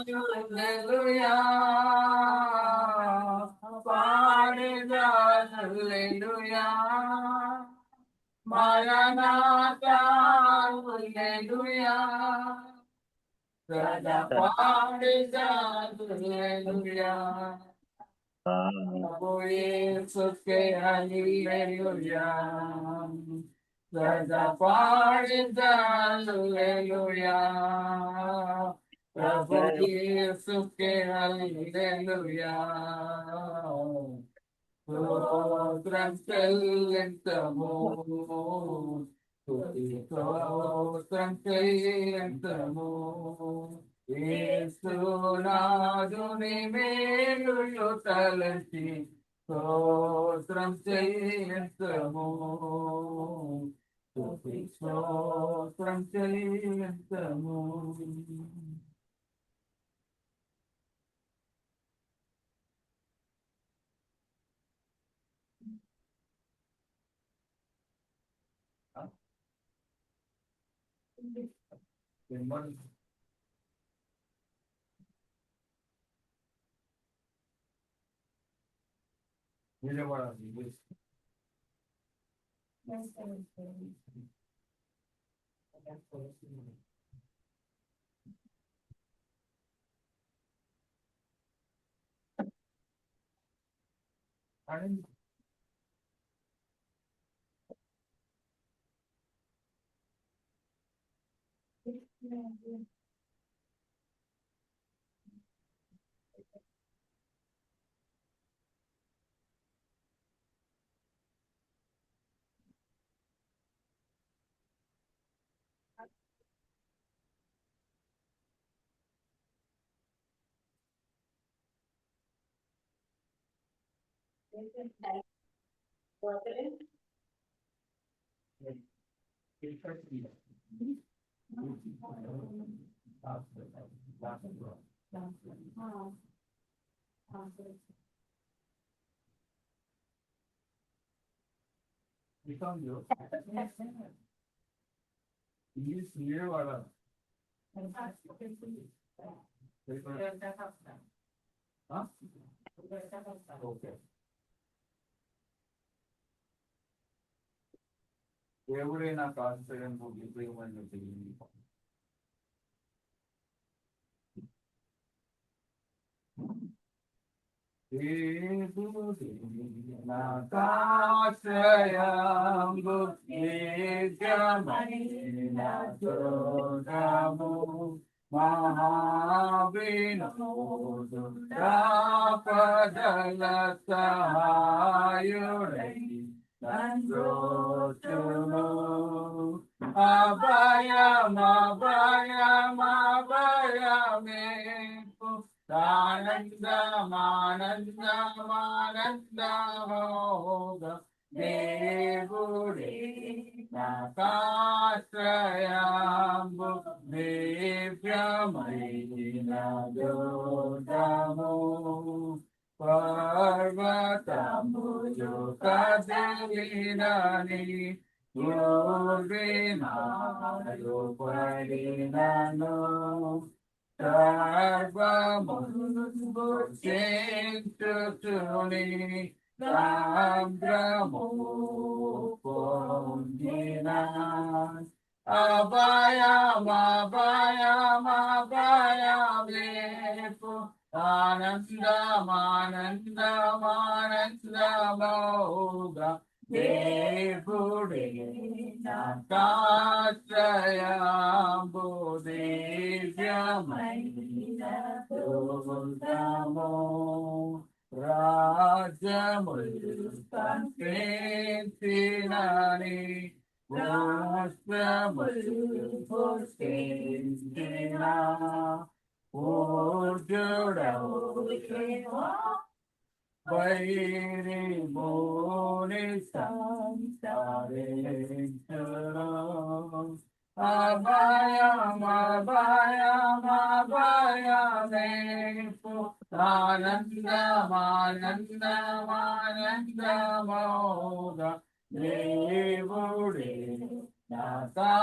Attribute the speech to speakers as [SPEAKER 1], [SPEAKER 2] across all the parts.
[SPEAKER 1] హల్లెలూయా పాడేదా హల్లెలూయా మరణాతా హల్లెలూయా సదా పాడేదా హల్లెలూయా ప్రభు యేసుకే హల్లెలూయా సదా పాడేదా హల్లెలూయా ప్రభు యేసుకే హల్లెలూయా స్తోత్రం చెల్లించము స్తుతి స్తోత్రం చెల్లించము యేసునాథుని మేలులు తలచి స్తోత్రం చెల్లించము స్తుతి స్తోత్రం చెల్లించము. దేవుడే నాకు ఆశ్రయం ప్రియమని నాకాశ్రయంబు నిత్యమైన చూడము మహావినోదు రాపదల సహాయుడై నందోచును అభయమభయమభయమే ఆనందమానందమానందమోగ దేవుడే నాకాశ్రయంబు దివ్యమైన దోషము పర్వతములు కదిలినని యోగినాలు పడినను సర్వమును చేతుని సాంద్రము పొందిన అభయమభయమభయమేపు ఆనందమానందమానందమోగా దేవుడే నాకాశ్రయంబు దివ్యమైన దోషము రాజ్యములు సంకేతినని రాష్ట్రములు పుష్టించిన పూజ్యుడవు వైరి మోని సంసారించును అభయమభయమభయమేపు ఆనందమానందమానందమోగ దేవుడే నాకాశ్రయంబు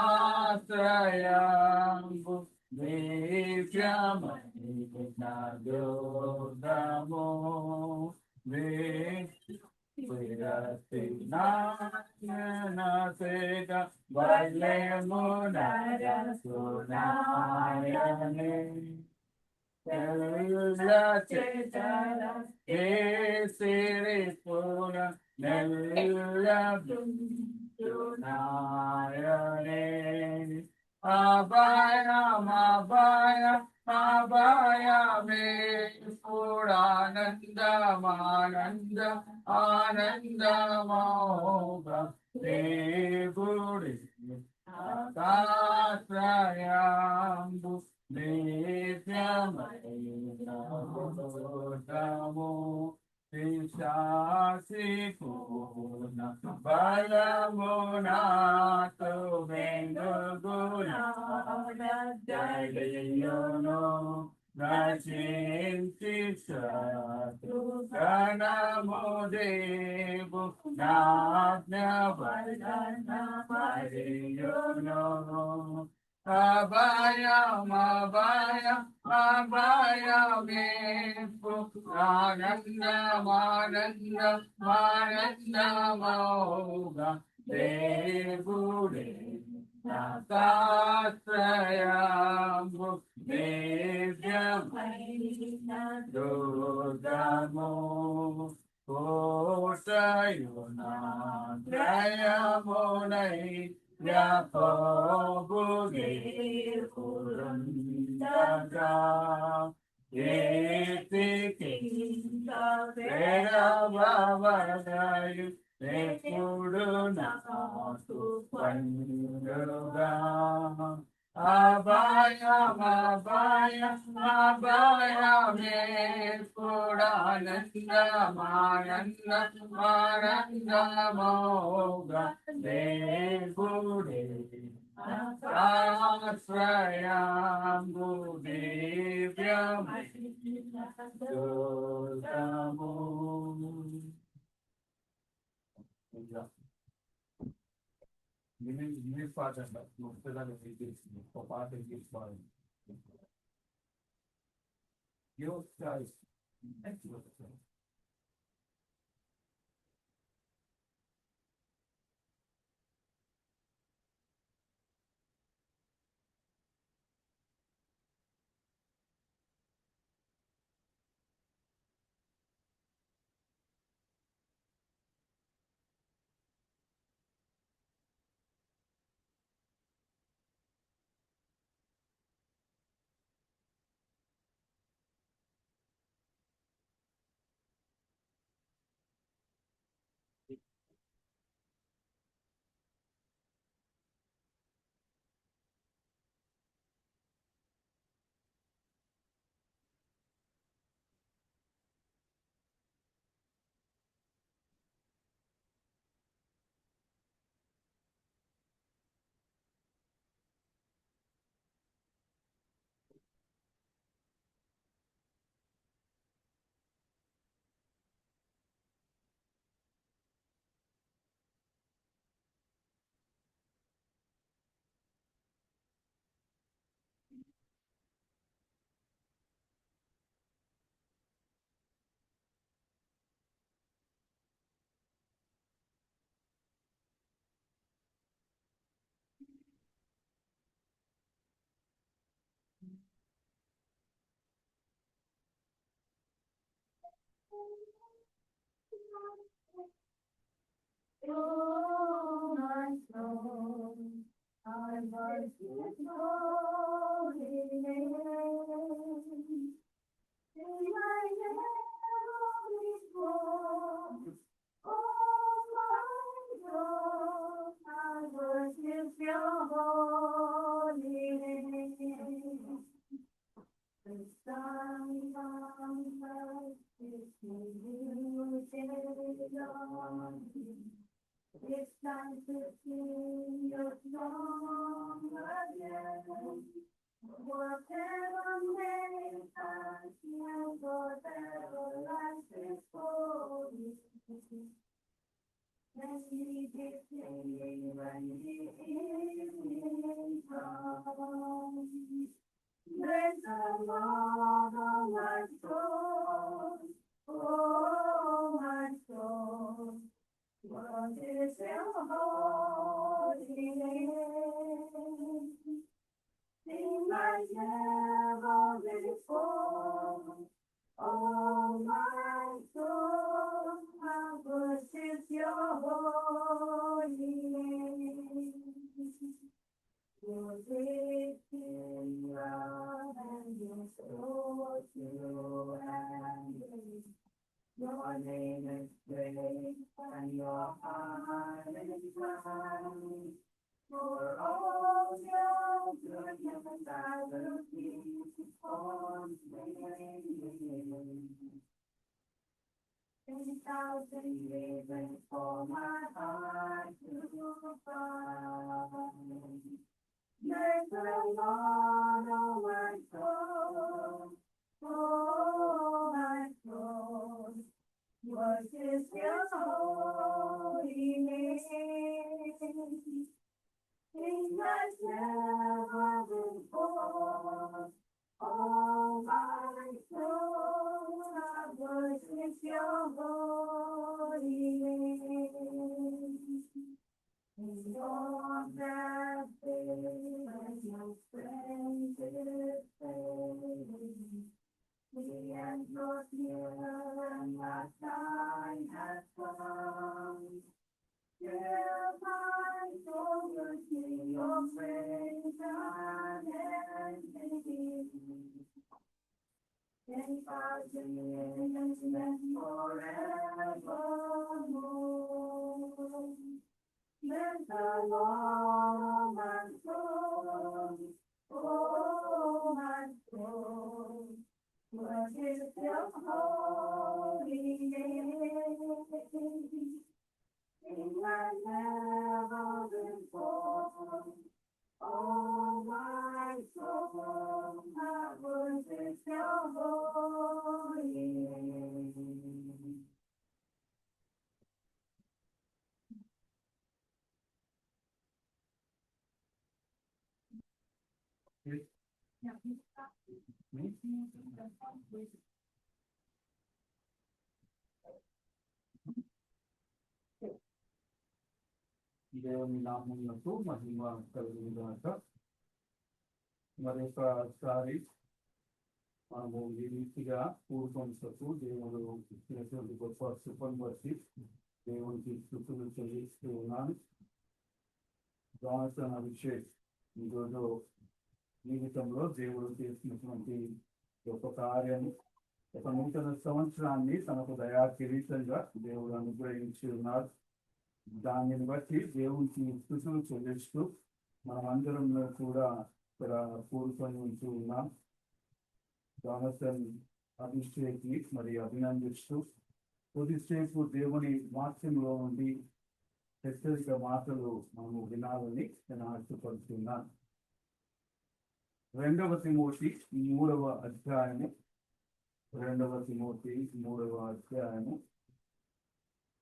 [SPEAKER 1] దివ్యమైనదోదము విరతినాయనసేట వల్లెమునరసునాయనే తెల్ల చేతల కేసరి పూల నెల్ల నాయనే అభయం అభయం అభయమే పూడానందమానంద ఆనందమోగ దేవుడి ఆశ్రయాంబు నిత్యమైనము పిశాసి పూర్ణ బలమునాతో వెనుగుణను నచింతి శత్రు గణము దేవు నాజ్ఞ వలన మరియును అభయం అభయం అభయమే ఆనందమానందమానందమౌగ దేవుడే నాశ్రయాంబు దివ్యమైనదోదము కోటయునాద్రయమునై యాకోబుగే కురుందగా ఏతికి వేరవవదయు ఎప్పుడు నాకు పండుగా అభయం అభయం అభయమే కూడానందమానందమానందమోగ దేవుడే ఆశ్రయాంబు దివ్యమైనదోదము. Ini part anda, setelah itu part ini part. Your choice. Excellent.
[SPEAKER 2] Oh, my soul, I worship your holy name. In my heavenly throne, oh, my soul, I worship your holy name. The sun comes up, it's you, Lord. It's time to sing your song again. Whatever may pass, you whatever life is for you. Let me be singing when the evening comes. Lord, oh my soul, oh my soul, what is your holy name? Sing like never before. Oh my soul, I worship your holy name. Your victory and your soul to end. Your name is great and your heart is kind. For all your goodness, I will keep on singing. 10,000 reasons for my heart to find. Bless the Lord, oh my soul, oh my soul, worship His holy name. Sing like never before. Oh my soul, I worship your holy name. In your birthday and your strength is fading. The end was near and my time has come. Till my soul will sing your praise unending. 10,000 years and forevermore. Bless the Lord, my soul, oh my soul, worship your holy name. Sing like never before. Oh my soul, I worship your holy name.
[SPEAKER 1] దేవుని నామమునకు మహిమ కలుగునుగాక. మరొకసారి మనము ఈ రీతిగా పూర్వంశకు దేవుడు ఇచ్చినటువంటి గొప్ప కృపను బట్టి దేవునికి స్తుతులు చెల్లిస్తూ ఉన్నాను. జానసన్ అభిషేక్ ఈరోజు జీవితంలో దేవుడు చేసినటువంటి గొప్ప కార్యం, ఒక నూతన సంవత్సరాన్ని తనకు దయా కిరీటంగా దేవుడు అనుగ్రహించి ఉన్నారు. దానిని బట్టి దేవునికి స్తుతులు చెల్లిస్తూ మనమందరం కూడా ఇక్కడ కూర్చొని ఉంటూ ఉన్నాం. జానసన్ అభిషేక్ని మరి అభినందిస్తూ కొద్దిసేపు దేవుని వాక్యంలో నుండి హెచ్చరిక మాటలు మనము వినాలని నేను ఆశపడుతున్నాను. 2 తిమోతి 3వ అధ్యాయము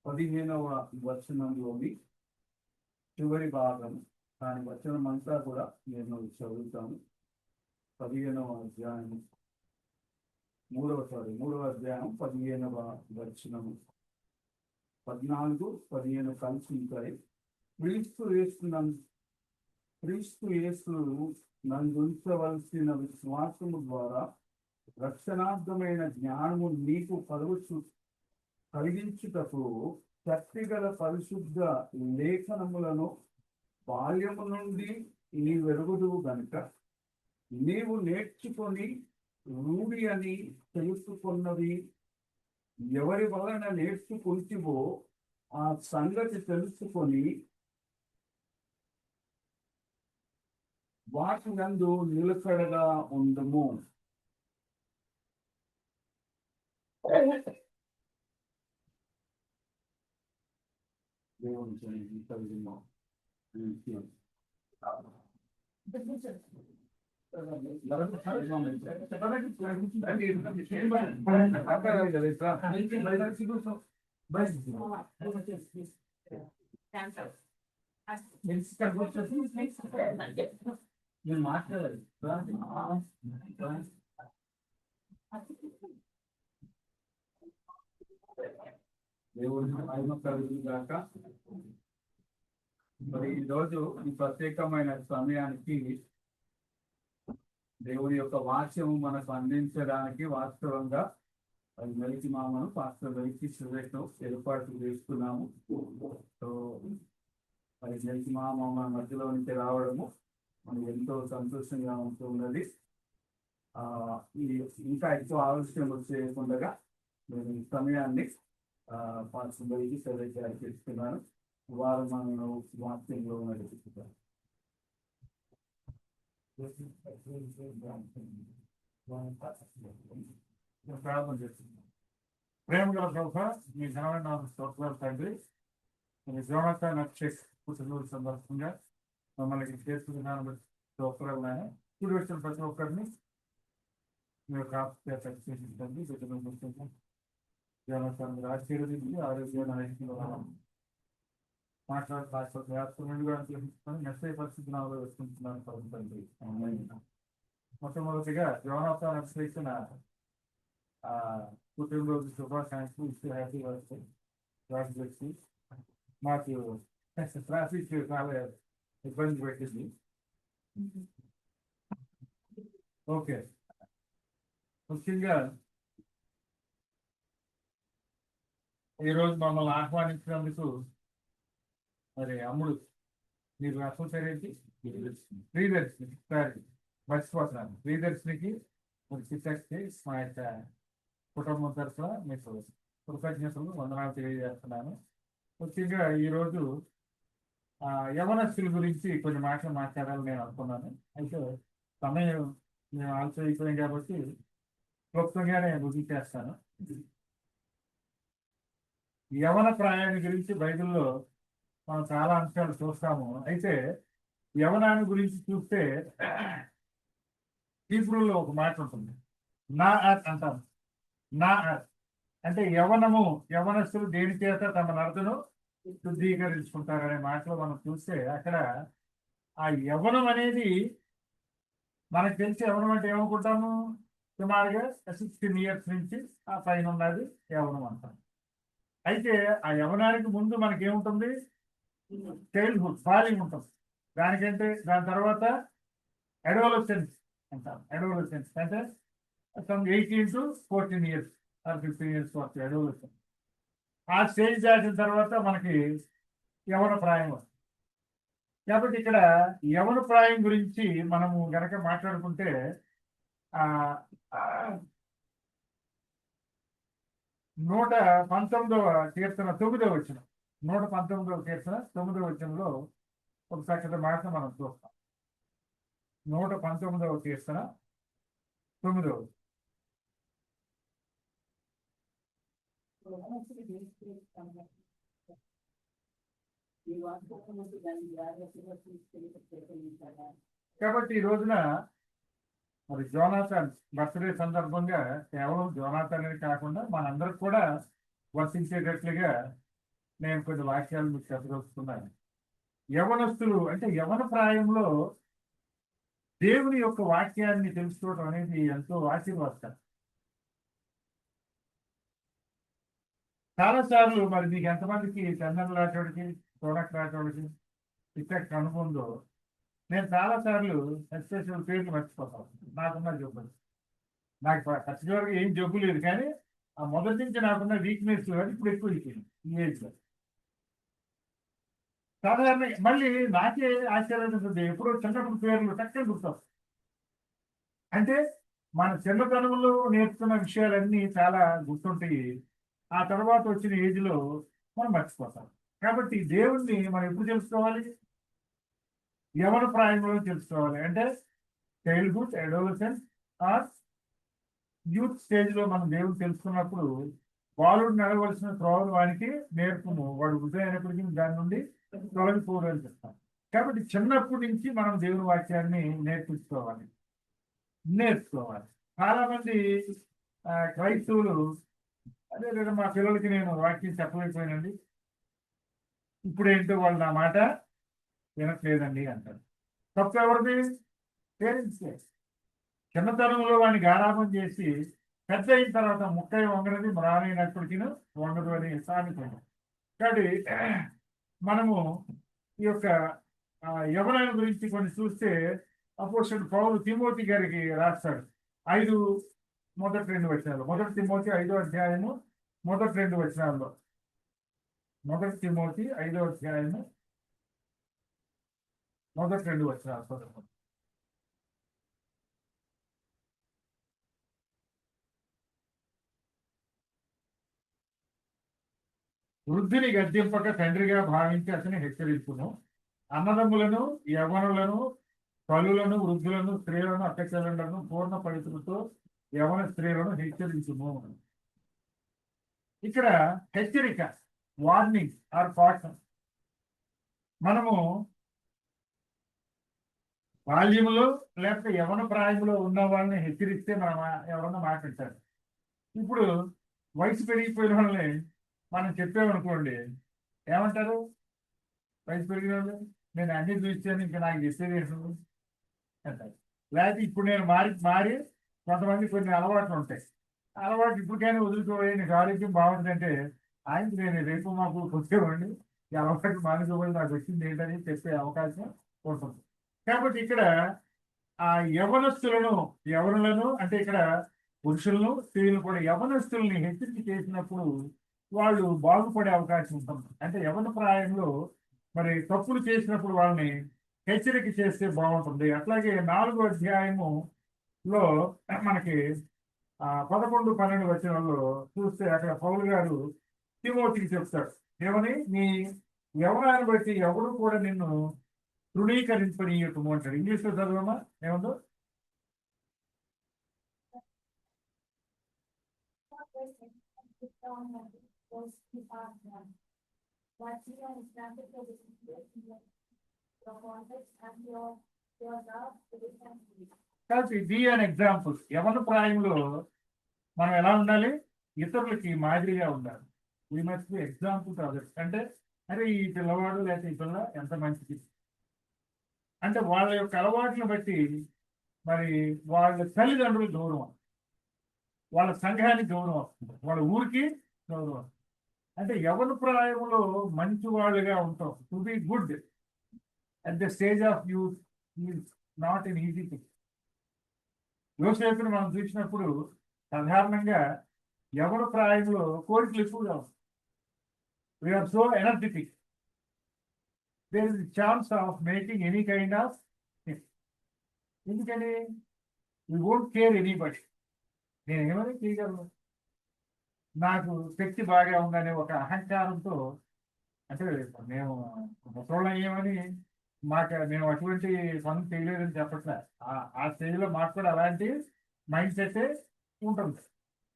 [SPEAKER 1] 15వ వచనంలోని చివరి భాగం. దాని వచనం అంతా కూడా నేను చదువుతాను. 15వ అధ్యాయం 15వ వచనము 14, 15 కలిసి ఉంటాయి. క్రీస్తు యేసు నందుంచవలసిన విశ్వాసము ద్వారా రక్షణార్థమైన జ్ఞానము నీకు కలిగించుటకు శక్తిగల పరిశుద్ధ లేఖనములను బాల్యము నుండి నీ వెరుగుదువు గనుక నీవు నేర్చుకొని రూఢి అని తెలుసుకున్నది ఎవరి వలన నేర్చుకుంటివో ఆ సంగతి తెలుసుకొని వాటి నందు నిలకడగా ఉండుము. దేవుని కలిగిన నేను మాట్లాడాలి. దేవుడికి మహిమ కలుగుగాక. మరి ఈరోజు ఈ ప్రత్యేకమైన సమయానికి దేవుని యొక్క వాక్యము మనకు అందించడానికి వాస్తవంగా అది వెలికి మామను పాస్టర్ వెలికి సురేష్ను ఏర్పాటు చేసుకున్నాము. సో మరి వెలికి మామ మన మధ్యలో నుంచి రావడము మనకు ఎంతో సంతోషంగా ఉంటున్నది. ఇంకా ఎక్కువ ఆలస్యం చేయకుండా నేను ఈ సమయాన్ని పాస్టర్ వెలికి సురేష్ గారికి ఇస్తున్నాను. వారు మనం వాక్యంలో నడుపుతారు.
[SPEAKER 3] ప్రార్థన చేస్తున్నాం. ప్రేమ గల ప్రభు, మీ ఘనమైన స్తోత్రాలు తండ్రి. మీ జోనతాన్ అభిషేక్ పుట్టినరోజు సందర్భంగా మమ్మల్ని చేసుకున్నాను బట్టి స్తోత్రాలు. ఆయన ఇప్పుడు వచ్చిన ప్రతి ఒక్కరిని మీ యొక్క ఆప్యాయతండి. జోనతాన్ మీరు ఆశీర్వదించి ఆరోగ్యాన్ని మాట్లాడుతున్నట్టుగా మెసేజ్ పరిస్థితి నాలో వేసుకుంటున్నాను పడుతుంది. మొట్టమొదటిగా జోనతాన్ అభిషేక్ పుట్టినరోజు శుభాకాంక్షలు ఇస్తూ హ్యాపీ బర్త్డే. మాకు ట్రాఫిక్ చాలా ఇబ్బంది పెట్టింది. ఓకే, ముఖ్యంగా ఈరోజు మమ్మల్ని ఆహ్వానించినందుకు మరి అమ్ముడు మీరు అసలు సరేంటి ప్రియదర్శిని సారీ మర్చిపోతున్నాను. ప్రియదర్శినికి మరి చిత్తకి మా యొక్క కుటుంబం తరఫున మీకు కృతజ్ఞతలు వందనాలు తెలియజేస్తున్నాను. ముఖ్యంగా ఈరోజు యవనస్తుల గురించి కొన్ని మాటలు మాట్లాడాలని నేను అనుకున్నాను. అయితే సమయం మేము ఆలోచించాం కాబట్టి క్లుప్తంగానే ముగించేస్తాను. యవన ప్రాయాన్ని గురించి బైబిల్లో మనం చాలా అంశాలు చూస్తాము. అయితే యవనాన్ని గురించి చూస్తే హీబ్రూలో ఒక మాట ఉంటుంది, నా అంటాం. నా అంటే యవనము, యవనస్తులు దేని చేత తమ నడతను శుద్ధీకరించుకుంటారనే మాటలో మనం చూస్తే అక్కడ ఆ యవనం అనేది మనకు తెలిసి యవనం అంటే ఏమనుకుంటాము, సుమారుగా 16 years నుంచి ఆ పైన ఉన్నది యవనం అంటాం. అయితే ఆ యవనానికి ముందు మనకేముంటుంది, చైల్డ్హుడ్, బాల్యం ఉంటుంది. దానికంటే దాని తర్వాత అడోలసెన్స్ అంటాం. అడోలసెన్స్ అంటే 18 to 14 years or 15 years వరకు అడోలసెన్స్. ఆ స్టేజ్ దాటిన తర్వాత మనకి యవన ప్రాయం. కాబట్టి ఇక్కడ యవన ప్రాయం గురించి మనము గనక మాట్లాడుకుంటే 119వ కీర్తన 9వ వచనం, 119వ కీర్తన 9వ వచనంలో ఒక చక్కటి మాట మనం చూస్తాం. 119వ కీర్తన 9వ. కాబట్టి ఈ రోజున మరి జోనాథన్ బర్త్డే సందర్భంగా కేవలం జోనాథన్ అని కాకుండా మనందరికి కూడా వర్తించేటట్లుగా నేను కొన్ని వాక్యాలు మీకు చెప్పదలుచుకున్నాను. యవనస్తులు అంటే యవన ప్రాయంలో దేవుని యొక్క వాక్యాన్ని తెలుసుకోవడం అనేది ఎంతో ఆశీర్వాదకరం. చాలాసార్లు మరి మీకు ఎంతమందికి చందన రాటోడికి, తోడక్ రాటోడికి ఇక్కడికి అనుకుందో, నేను చాలాసార్లు ఎస్పెషల్ పేర్లు మర్చిపోతాను. నాకున్న జబ్బులు, నాకు ఖచ్చితంగా ఏం జబ్బు లేదు, కానీ ఆ మొదటి నుంచి నాకున్న వీక్నెస్ కానీ ఇప్పుడు ఎక్కువ అయిపోయింది ఈ ఏజ్లో. సాధారణ మళ్ళీ నాకే ఆశ్చర్యం, ఎప్పుడో చిన్నప్పుడు పేర్లు చక్కగా గుర్తొస్తాయి. అంటే మన చిన్నతనంలో నేర్చుకున్న విషయాలన్నీ చాలా గుర్తుంటాయి, ఆ తర్వాత వచ్చిన ఏజ్లో మనం మర్చిపోతాం. కాబట్టి దేవుణ్ణి మనం ఎప్పుడు తెలుసుకోవాలి, యవన ప్రాయంలో తెలుసుకోవాలి. అంటే చైల్డ్హుడ్, అడోలసెన్స్ ఆర్ యూత్ స్టేజ్లో మనం దేవుని తెలుసుకున్నప్పుడు బాలుడు నడవలసిన త్రోవలు వానికి నేర్పుము, వాడు వృద్ధి అయినప్పటికీ దాని నుండి తొలగిపోరు అని చెప్తాం. కాబట్టి చిన్నప్పటి నుంచి మనం దేవుని వాక్యాన్ని నేర్చుకోవాలి. చాలా మంది క్రైస్తవులు అదే లేదా మా పిల్లలకి నేను వాక్యం చెప్పలేకపోయానండి, ఇప్పుడు ఏంటో వాళ్ళు నా మాట వినట్లేదండి అంటారు. తప్పు ఎవరిది? పేరెంట్స్కే. చిన్నతనంలో వాడిని గారాబం చేసి పెద్ద అయిన తర్వాత ముక్కై వంగనది మ్రానైనప్పటికీ వంగదు అని సామెత ఉంది. కాబట్టి మనము ఈ యొక్క యవనాల గురించి కొన్ని చూస్తే అపోస్తలుడు పౌలు తిమోతి గారికి రాస్తాడు. 5 మొదటి 2 వచనాలు. మొదటి తిమోతి 5వ అధ్యాయము మొదటి 2 వచనాల్లో. మొదటి తిమోతి 5వ అధ్యాయము మొదటి 2 వచనాలు చదువుకుందాం. వృద్ధిని గద్దింపక తండ్రిగా భావించి అతని హెచ్చరించును. అన్నదమ్ములను, యవ్వనులను, తల్లులను, వృద్ధులను, స్త్రీలను, అక్కచెల్లెళ్లను పూర్ణ పవిత్రతో యవన స్త్రీలను హెచ్చరించును. ఇక్కడ హెచ్చరిక, వార్నింగ్ ఆర్ కాషన్. మనము బాల్యములో లేకపోతే యవన ప్రాయములో ఉన్న వాళ్ళని హెచ్చరిస్తే మనం ఎవరన్నా మాట్లాడతారు. ఇప్పుడు వయసు పెరిగిపోయిన వాళ్ళని మనం చెప్పామనుకోండి, ఏమంటారు? వయసు పెరిగిన వాళ్ళు నేను అన్ని చూస్తాను, ఇంకా నాకు చెప్పేది ఏంటంటారు. లేకపోతే ఇప్పుడు నేను మారి కొంతమంది కొన్ని అలవాట్లు ఉంటాయి. అలవాటు ఇప్పటికైనా వదులుకోవాలి, నీకు ఆరోగ్యం బాగుంటుందంటే ఆయనకి నేను రేపు మాకు వచ్చేవాడిని, ఈ అలవాటు మానుకోవాలి, నాకు వచ్చింది ఏంటని చెప్పే అవకాశం ఉంటుంది. కాబట్టి ఇక్కడ ఆ యవనులను అంటే ఇక్కడ పురుషులను, స్త్రీలను కూడా యవనస్తుల్ని హెచ్చరిక చేసినప్పుడు వాళ్ళు బాగుపడే అవకాశం ఉంటుంది. అంటే యవన ప్రాయంలో మరి తప్పులు చేసినప్పుడు వాళ్ళని హెచ్చరిక చేస్తే బాగుంటుంది. అట్లాగే 4వ అధ్యాయములో మనకి 11, 12 వచనాల్లో చూస్తే అక్కడ పౌలు గారు తిమోతికి చెప్తాడు, ఏమని? నీ యవనాన్ని బట్టి ఎవరు కూడా నిన్ను తృణీకరింపనీయటము అంటాడు. ఇంగ్లీష్లో చదవమా ఏముందో? కాబట్టి బి అన్ ఎగ్జాంపుల్. యవన ప్రాయంలో మనం ఎలా ఉండాలి? ఇతరులకి మాదిరిగా ఉండాలి. We must be example to others. అంటే అరే ఈ పిల్లవాడు లేకపోతే ఈ పిల్ల ఎంత మంచిది అంటే వాళ్ళ యొక్క అలవాట్లను బట్టి మరి వాళ్ళ తల్లిదండ్రులు గౌరవం, వాళ్ళ సంఘానికి గౌరవం, వాళ్ళ ఊరికి గౌరవం. అంటే యవన ప్రాయంలో మంచి వాళ్ళుగా ఉంటాం. To be good at the stage of youth is not an easy thing. యోసేపుని మనం చూసినప్పుడు సాధారణంగా యవన ప్రాయంలో కోరికలు ఎక్కువగా ఉంటాయి. We're so energetic. There is chance of making any kind of thing. ఎందుకని? We won't care anybody. నేను ఏమని చేయగలను, నాకు శక్తి బాగా ఉందనే ఒక అహంకారంతో, అంటే మేము ముసలోళ్ళం ఏమని మేము అటువంటి పనులు చేయలేదని చెప్పట్లే. ఆ స్టేజ్లో మాకు కూడా అలాంటి మైండ్ సెట్ ఉంటుంది.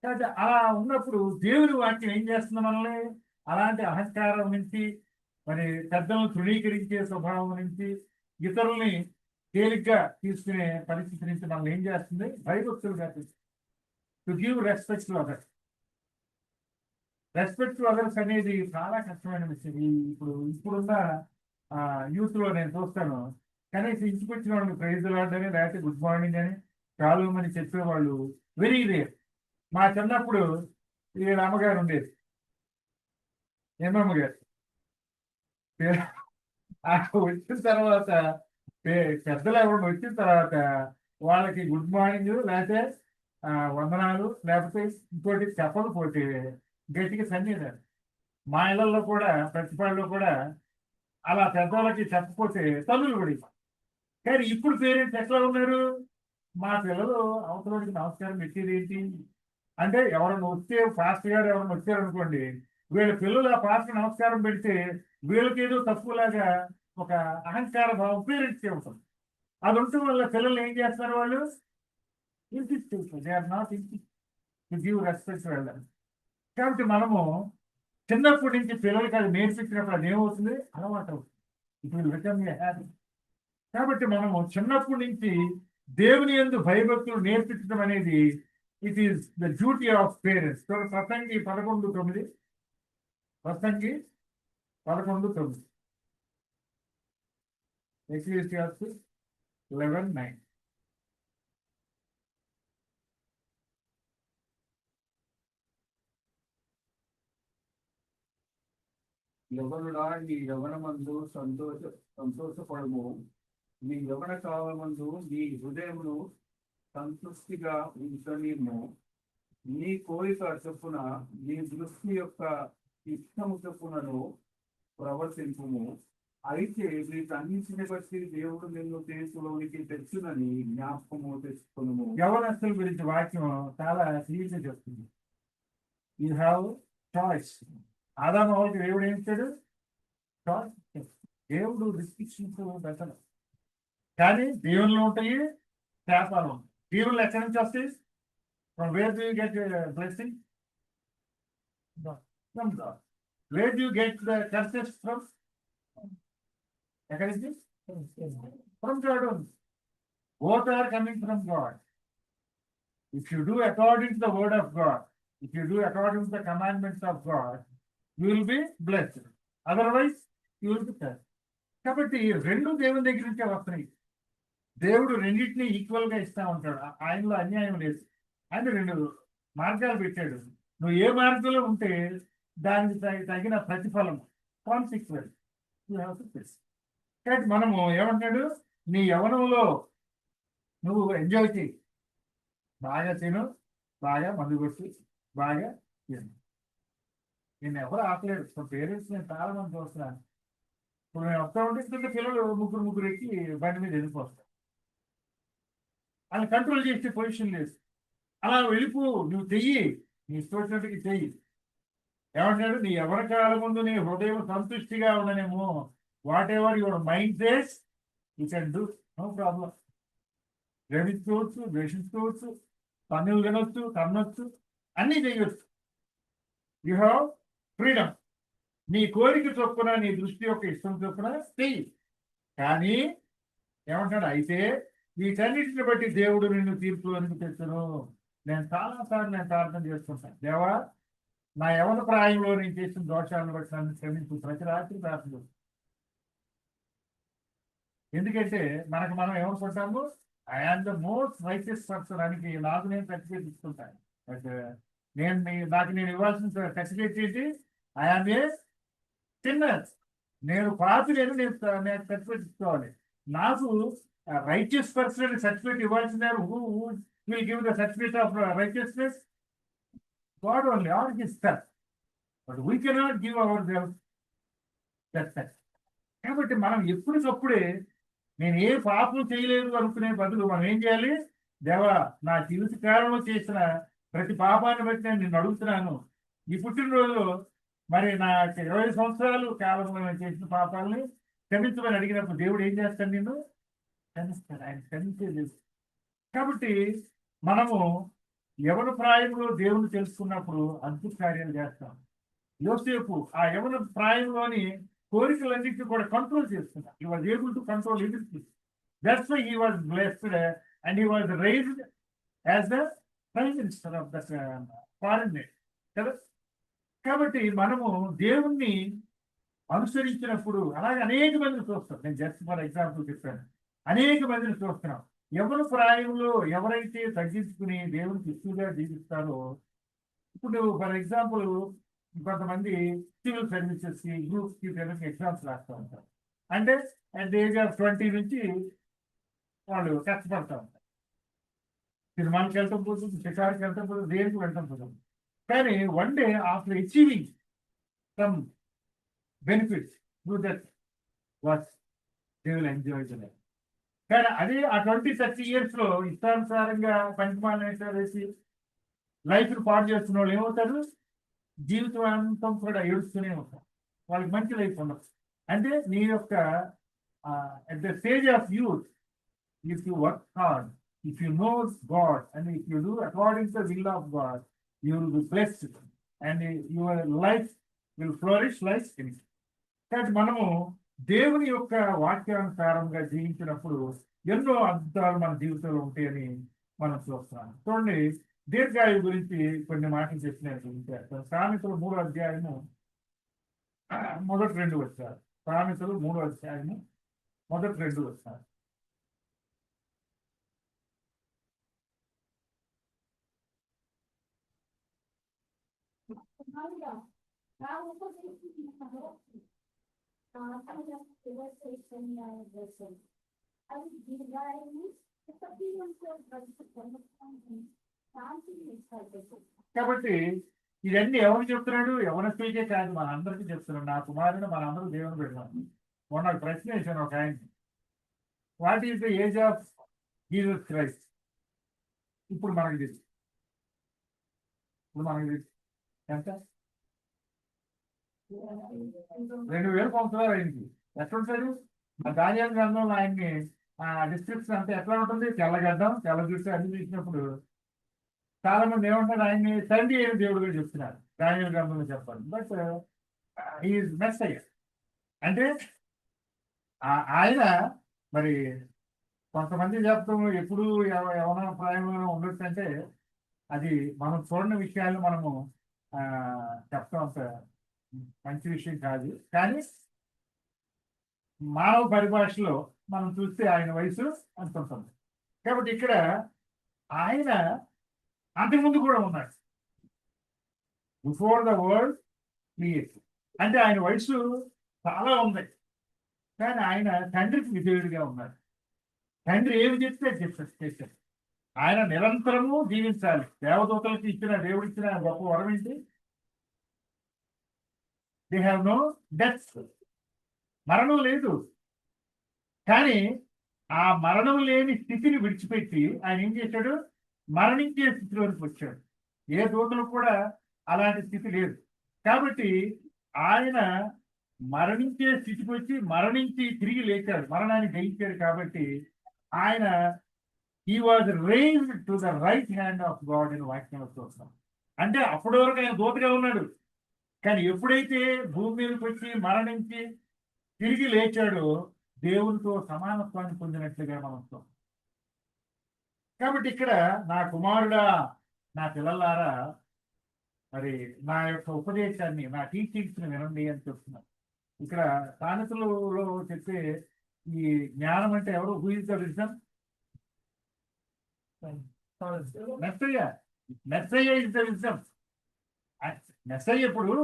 [SPEAKER 3] కాబట్టి అలా ఉన్నప్పుడు దేవుని వాక్యం ఏం చేస్తుంది మనల్ని? అలాంటి అహంకారం నుంచి, మరి పెద్దలను తృణీకరించే స్వభావం నుంచి, ఇతరుల్ని తేలిగ్గా తీసుకునే పరిస్థితి నుంచి మనల్ని ఏం చేస్తుంది? భయభక్తులుగా to give respect to others. Respect to others అనేది చాలా కష్టమైన విషయం. ఇప్పుడున్న యూత్లో నేను చూస్తాను, కనీసం ఇంటికి వచ్చిన వాళ్ళు ప్రైజ్ లాడ్ అని లేకపోతే గుడ్ మార్నింగ్ అని చాలు అని చెప్పేవాళ్ళు వెరీ రేర్. మా చిన్నప్పుడు వీళ్ళ అమ్మగారు ఉండేది, ఏమమ్మ గారు. వచ్చిన తర్వాత పెద్దలు ఎవరు వచ్చిన తర్వాత వాళ్ళకి గుడ్ మార్నింగ్ లేకపోతే వందనాలు లేకపోతే ఇంకోటి చెప్పకపోతే గట్టిగా సన్నిధానం. మా ఇళ్లలో కూడా ప్రతిపాడులో కూడా అలా పెద్దవాళ్ళకి చెప్పకపోతే తల్లులు కూడా. కానీ ఇప్పుడు పేరెంట్స్ ఎట్లా ఉన్నారు? మా పిల్లలు అవతలకి నమస్కారం పెట్టేది ఏంటి అంటే, ఎవరైనా వస్తే పాస్టర్ గారు ఎవరైనా వచ్చారనుకోండి, వీళ్ళ పిల్లలు ఆ పాస్టర్ నమస్కారం పెడితే వీళ్ళకి ఏదో తక్కువలాగా ఒక అహంకార భావం పేరెంట్స్కి ఉంటుంది. అది ఉండటం వల్ల పిల్లలు ఏం చేస్తారు? వాళ్ళు they are not to give respect వెళ్ళాలి. కాబట్టి మనము చిన్నప్పటి నుంచి పిల్లలకి అది నేర్పించినప్పుడు అది ఏమవుతుంది? అలవాటు అవుతుంది. ఇప్పుడు బికమ్ ఏ హ్యాబిట్. కాబట్టి మనము చిన్నప్పటి నుంచి దేవుని యందు భయభక్తులు నేర్పించడం అనేది it is the duty of parents. Prasangi 11:9. Prasangi 11:9. Ecclesiastes 11:9.
[SPEAKER 1] యవనుడా నీ యవనమందు సంతోషపడము, నీ యవన కాలమందు నీ హృదయమును సంతృష్టిగా ఉంచనిమ్ము. నీ కోరిక చొప్పున నీ దృష్టి యొక్క ఇష్టము చొప్పునను ప్రవర్తింపుము. అయితే వీటన్నిటిని బట్టి దేవుడు నిన్ను కేసులోనికి తెచ్చునని జ్ఞాపకము తెచ్చుకును.
[SPEAKER 3] యవనస్తుల గురించి వాక్యం చాలా క్లియర్గా చెప్తుంది. You have choice. ఆదాము వాళ్ళకి దేవుడు ఏం ఇచ్చాడు? చాయిస్. దేవుడు రిస్ట్రిక్షన్స్ పెట్టడం, కానీ దేవుళ్ళు ఉంటాయి, శాపాలు ఉంటాయి. దేవుళ్ళు ఎక్కడి నుంచి వస్తాయి? From where do you get blessing? From God. Where do you get the curses from? ఎక్కడి నుంచి? From God only. Both are coming from God. If you do according to the word of God, if you do according to the commandments of God, you will be blessed. Otherwise, you will be cursed. కాబట్టి రెండు దేవుని దగ్గర నుంచే వస్తున్నాయి. దేవుడు రెండింటినీ equal గా ఇస్తా ఉంటాడు. ఆయనలో అన్యాయం లేదు. ఆయన రెండు మార్గాలు పెట్టాడు. నువ్వు ఏ మార్గంలో ఉంటే దానికి తగిన ప్రతిఫలం, consequence you have to face. కాబట్టి మనము ఏమంటాడు? నీ యవనంలో నువ్వు ఎంజాయ్ చేయి, బాగా తిను, బాగా మందు కొట్టి, బాగా తిను. నేను ఎవరు ఆపలేడు. ఇప్పుడు పేరెంట్స్ నేను చాలా మంది చూస్తున్నాను. ఇప్పుడు నేను వస్తా ఉంటే కింద పిల్లలు ముగ్గురు ఎక్కి బండి మీద వెళ్ళిపోతారు. వాళ్ళని కంట్రోల్ చేసే పొజిషన్ లేదు. అలా వెళ్ళిపో, నువ్వు చెయ్యి, నీ ఇష్టం చెయ్యి. ఏమంటాడు? నీ ఎవరి కాలం ముందు నీ హృదయం సంతృష్టిగా ఉండనేమో. Whatever your mind says you can do, no problem. ప్రేమించుకోవచ్చు, ద్వేషించుకోవచ్చు, పనులు తినొచ్చు, కన్నొచ్చు, అన్నీ చేయొచ్చు. You have freedom. నీ కోరిక చొప్పున, నీ దృష్టి యొక్క ఇష్టం చొప్పున చెయ్యి. కానీ ఏమంటాడు? అయితే వీటన్నిటిని బట్టి దేవుడు నిన్ను తీర్పులోనికి తెచ్చును. నేను చాలాసార్లు ప్రార్థన చేస్తుంటాను, దేవా నా యవన ప్రాయంలో నేను చేసిన దోషాలను బట్టి నన్ను క్షమించు. ప్రతి రాత్రి ప్రార్థన చేస్తాను. ఎందుకంటే మనం ఏమనుకుంటాము? I am the most righteous person అని నాకు నేను సర్టిఫికేట్ ఇస్తుంటాను. బట్ నాకు నేను ఇవ్వాల్సిన సర్టిఫికేట్ ఏంటి? I am a sinner. నేను పాపిని, నేను సర్టిఫికేట్ ఇచ్చుకోవాలి. నాకు రైచియస్ పర్సన్ అని సర్టిఫికేట్ ఇవ్వాల్సిన who will give the certificate of righteousness? God only, or his son. But we cannot give our self. కాబట్టి మనం ఎప్పటికప్పుడే నేను ఏ పాపం చేయలేదు అనుకునే బదులు మనం ఏం చేయాలి? దేవా నా జీవిత కాలంలో చేసిన ప్రతి పాపాన్ని బట్టి నేను నిన్ను అడుగుతున్నాను. ఈ పుట్టినరోజులో మరి నా 20 సంవత్సరాలు కాలంలో నేను చేసిన పాపాలని క్షమించమని అడిగినప్పుడు దేవుడు ఏం చేస్తాడు? నిన్ను క్షమిస్తాడు. ఆయన క్షమించేది. కాబట్టి మనము యవన ప్రాయంలో దేవుని తెలుసుకున్నప్పుడు అద్భుత కార్యాలు చేస్తాం. యోసేపు ఆ యవన ప్రాయంలోని కోరికలన్నింటినీ కూడా కంట్రోల్ చేస్తున్నారు. He was able to control everything. That's why he was blessed and he was raised as the prime minister of that foreign nation. కదా? కాబట్టి మనము దేవుణ్ణి అనుసరించినప్పుడు అలాగే అనేక మందిని చూస్తాం. నేను జస్ట్ ఫర్ ఎగ్జాంపుల్ చెప్పాను, అనేక మందిని చూస్తున్నాం. ఎవరి ప్రాయంలో ఎవరైతే తగ్గించుకుని దేవునికి ఎక్కువగా జీవిస్తారో, ఇప్పుడు ఫర్ ఎగ్జాంపుల్ కొంతమంది సివిల్ సర్వీసెస్ కి, గ్రూప్స్ కి ఎగ్జామ్స్ రాస్తూ ఉంటారు. అంటే అట్ ది ఏజ్ ఆఫ్ 20 నుంచి వాళ్ళు కష్టపడతా ఉంటారు. సినిమాకి వెళ్ళటం పోతుంది, షికార్కి వెళ్ళటం పోతుంది, దేనికి వెళ్ళటం పోతుంది. కానీ one day after achieving some benefits through that what they will enjoy the life. కానీ అదే ఆ 20-30 years లో ఇష్టానుసారంగా పనికిమాలిన వేసి లైఫ్ని పాడు చేస్తున్న వాళ్ళు ఏమవుతారు? జీవితం అంతం కూడా ఏడుస్తూనే ఉంటారు. వాళ్ళకి మంచి లైఫ్ ఉండదు. అంటే నీ యొక్క at the stage of youth, if you work hard, if you know God, and if you do according to the will of God, you will be blessed and your life will flourish like anything. కాబట్టి మనము దేవుని యొక్క వాక్యానుసారంగా జీవించినప్పుడు ఎన్నో అద్భుతాలు మన జీవితంలో ఉంటాయని మనం చూస్తున్నాం. చూడండి, దీర్ఘాయు గురించి కొన్ని మాటలు చెప్పినట్టు సామెతలు 3వ అధ్యాయము మొదటి 2 వచ్చారు. సామెతలు 3వ అధ్యాయము మొదటి 2 వచ్చారు. కాబట్టి ఇవన్నీ ఎవరు చెప్తున్నాడు? యవనస్తులకే కాదు, మన అందరికీ చెప్తున్నాడు. నా కుమారుని మన అందరూ దేవుని పెడతాం. మొన్న ఒక ప్రశ్న వేశాను ఒక ఆయన, what is the age of Jesus Christ? ఇప్పుడు మనకు తెలుసు. ఎంత? 2000 సంవత్సరాలు అయింది. ఎట్లా ఉంటాడు? ఆ దానియేలు గ్రంథంలో ఆయన్ని ఆ డిస్క్రిప్షన్ అంతా ఎట్లా ఉంటుంది? తెల్లగడ్డం, తెల్ల జుట్టు అన్ని చూసినప్పుడు చాలా మంది ఏమంటారు? ఆయన్ని తండ్రి అయిన దేవుడుగా చెప్తున్నారు దానియేలు గ్రంథంలో చెప్పాలి. But is Messiah. అంటే ఆయన మరి కొంతమంది చెప్తాం ఎప్పుడు యవన ప్రాయంలో ఉండొచ్చు అంటే అది మనం చూడని విషయాలు మనము చెప్తాం. అంత మంచి విషయం కాదు. కానీ మానవ పరిభాషలో మనం చూస్తే ఆయన వయసు అంత ఉంటుంది. కాబట్టి ఇక్కడ ఆయన అంతకుముందు కూడా ఉన్నాడు. బిఫోర్ ద వరల్డ్ క్రియేట్ అంటే ఆయన వయసు చాలా ఉంది. కానీ ఆయన తండ్రికి విధేయుడిగా ఉన్నాడు. తండ్రి ఏమి చెప్తే చేశాడు. ఆయన నిరంతరము జీవించాలి. దేవదూతలకు ఇచ్చిన దేవుడు ఇచ్చిన గొప్ప వరం ఏంటి? They have no death. మరణం లేదు. కానీ ఆ మరణం లేని స్థితిని విడిచిపెట్టి ఆయన ఏం చేశాడు? మరణించే స్థితిలోకి వచ్చాడు. ఏ దూతలు కూడా అలాంటి స్థితి లేదు. కాబట్టి ఆయన మరణించే స్థితికి వచ్చి మరణించి తిరిగి లేచాడు, మరణాన్ని జయించాడు. కాబట్టి ఆయన he was raised to the right hand of God in వాక్యంలో చూస్తాం. అంటే అప్పటి వరకు ఆయన దూతగా ఉన్నాడు. కానీ ఎప్పుడైతే భూమి మీదకి వచ్చి మరణించి తిరిగి లేచాడో దేవునితో సమానత్వాన్ని పొందినట్లుగా మనం చూస్తాం. కాబట్టి ఇక్కడ నా కుమారుడా, నా పిల్లలారా, మరి నా యొక్క ఉపదేశాన్ని, నా టీచింగ్స్ ని వినండి అని చెప్తున్నారు. ఇక్కడ సామెతలలో చెప్పే ఈ జ్ఞానం అంటే ఎవరు? Who is the wisdom? Messiah. Messiah is the wisdom. Messiah ఇప్పుడు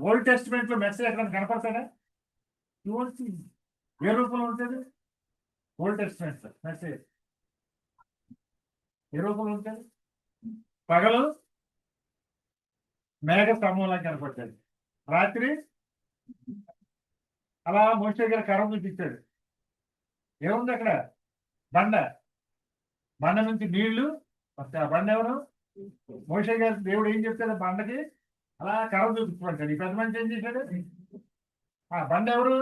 [SPEAKER 3] ఓల్డ్ టెస్టిమెంట్ లో మెస్సయ్య ఎక్కడ కనపడతాడా? ఏ రూపంలో ఉంటుంది? ఓల్డ్ టెస్టిమెంట్ మెస్సయ్య ఏ రూపంలో ఉంటుంది? పగలు మేఘ స్తంభంలా కనపడ్డాడు, రాత్రి అలా మోషే గారి కరం చూపించాడు. ఏముంది అక్కడ? బండ. బండ నుంచి నీళ్లు వస్తాయి. ఆ బండ ఎవరు? మోషే గారి దేవుడు ఏం చెప్తాడు? బండకి అలా కరం చూపించమంటాడు. ఈ పెద్ద మనిషి ఏం చేశాడు? ఆ బండ ఎవరు?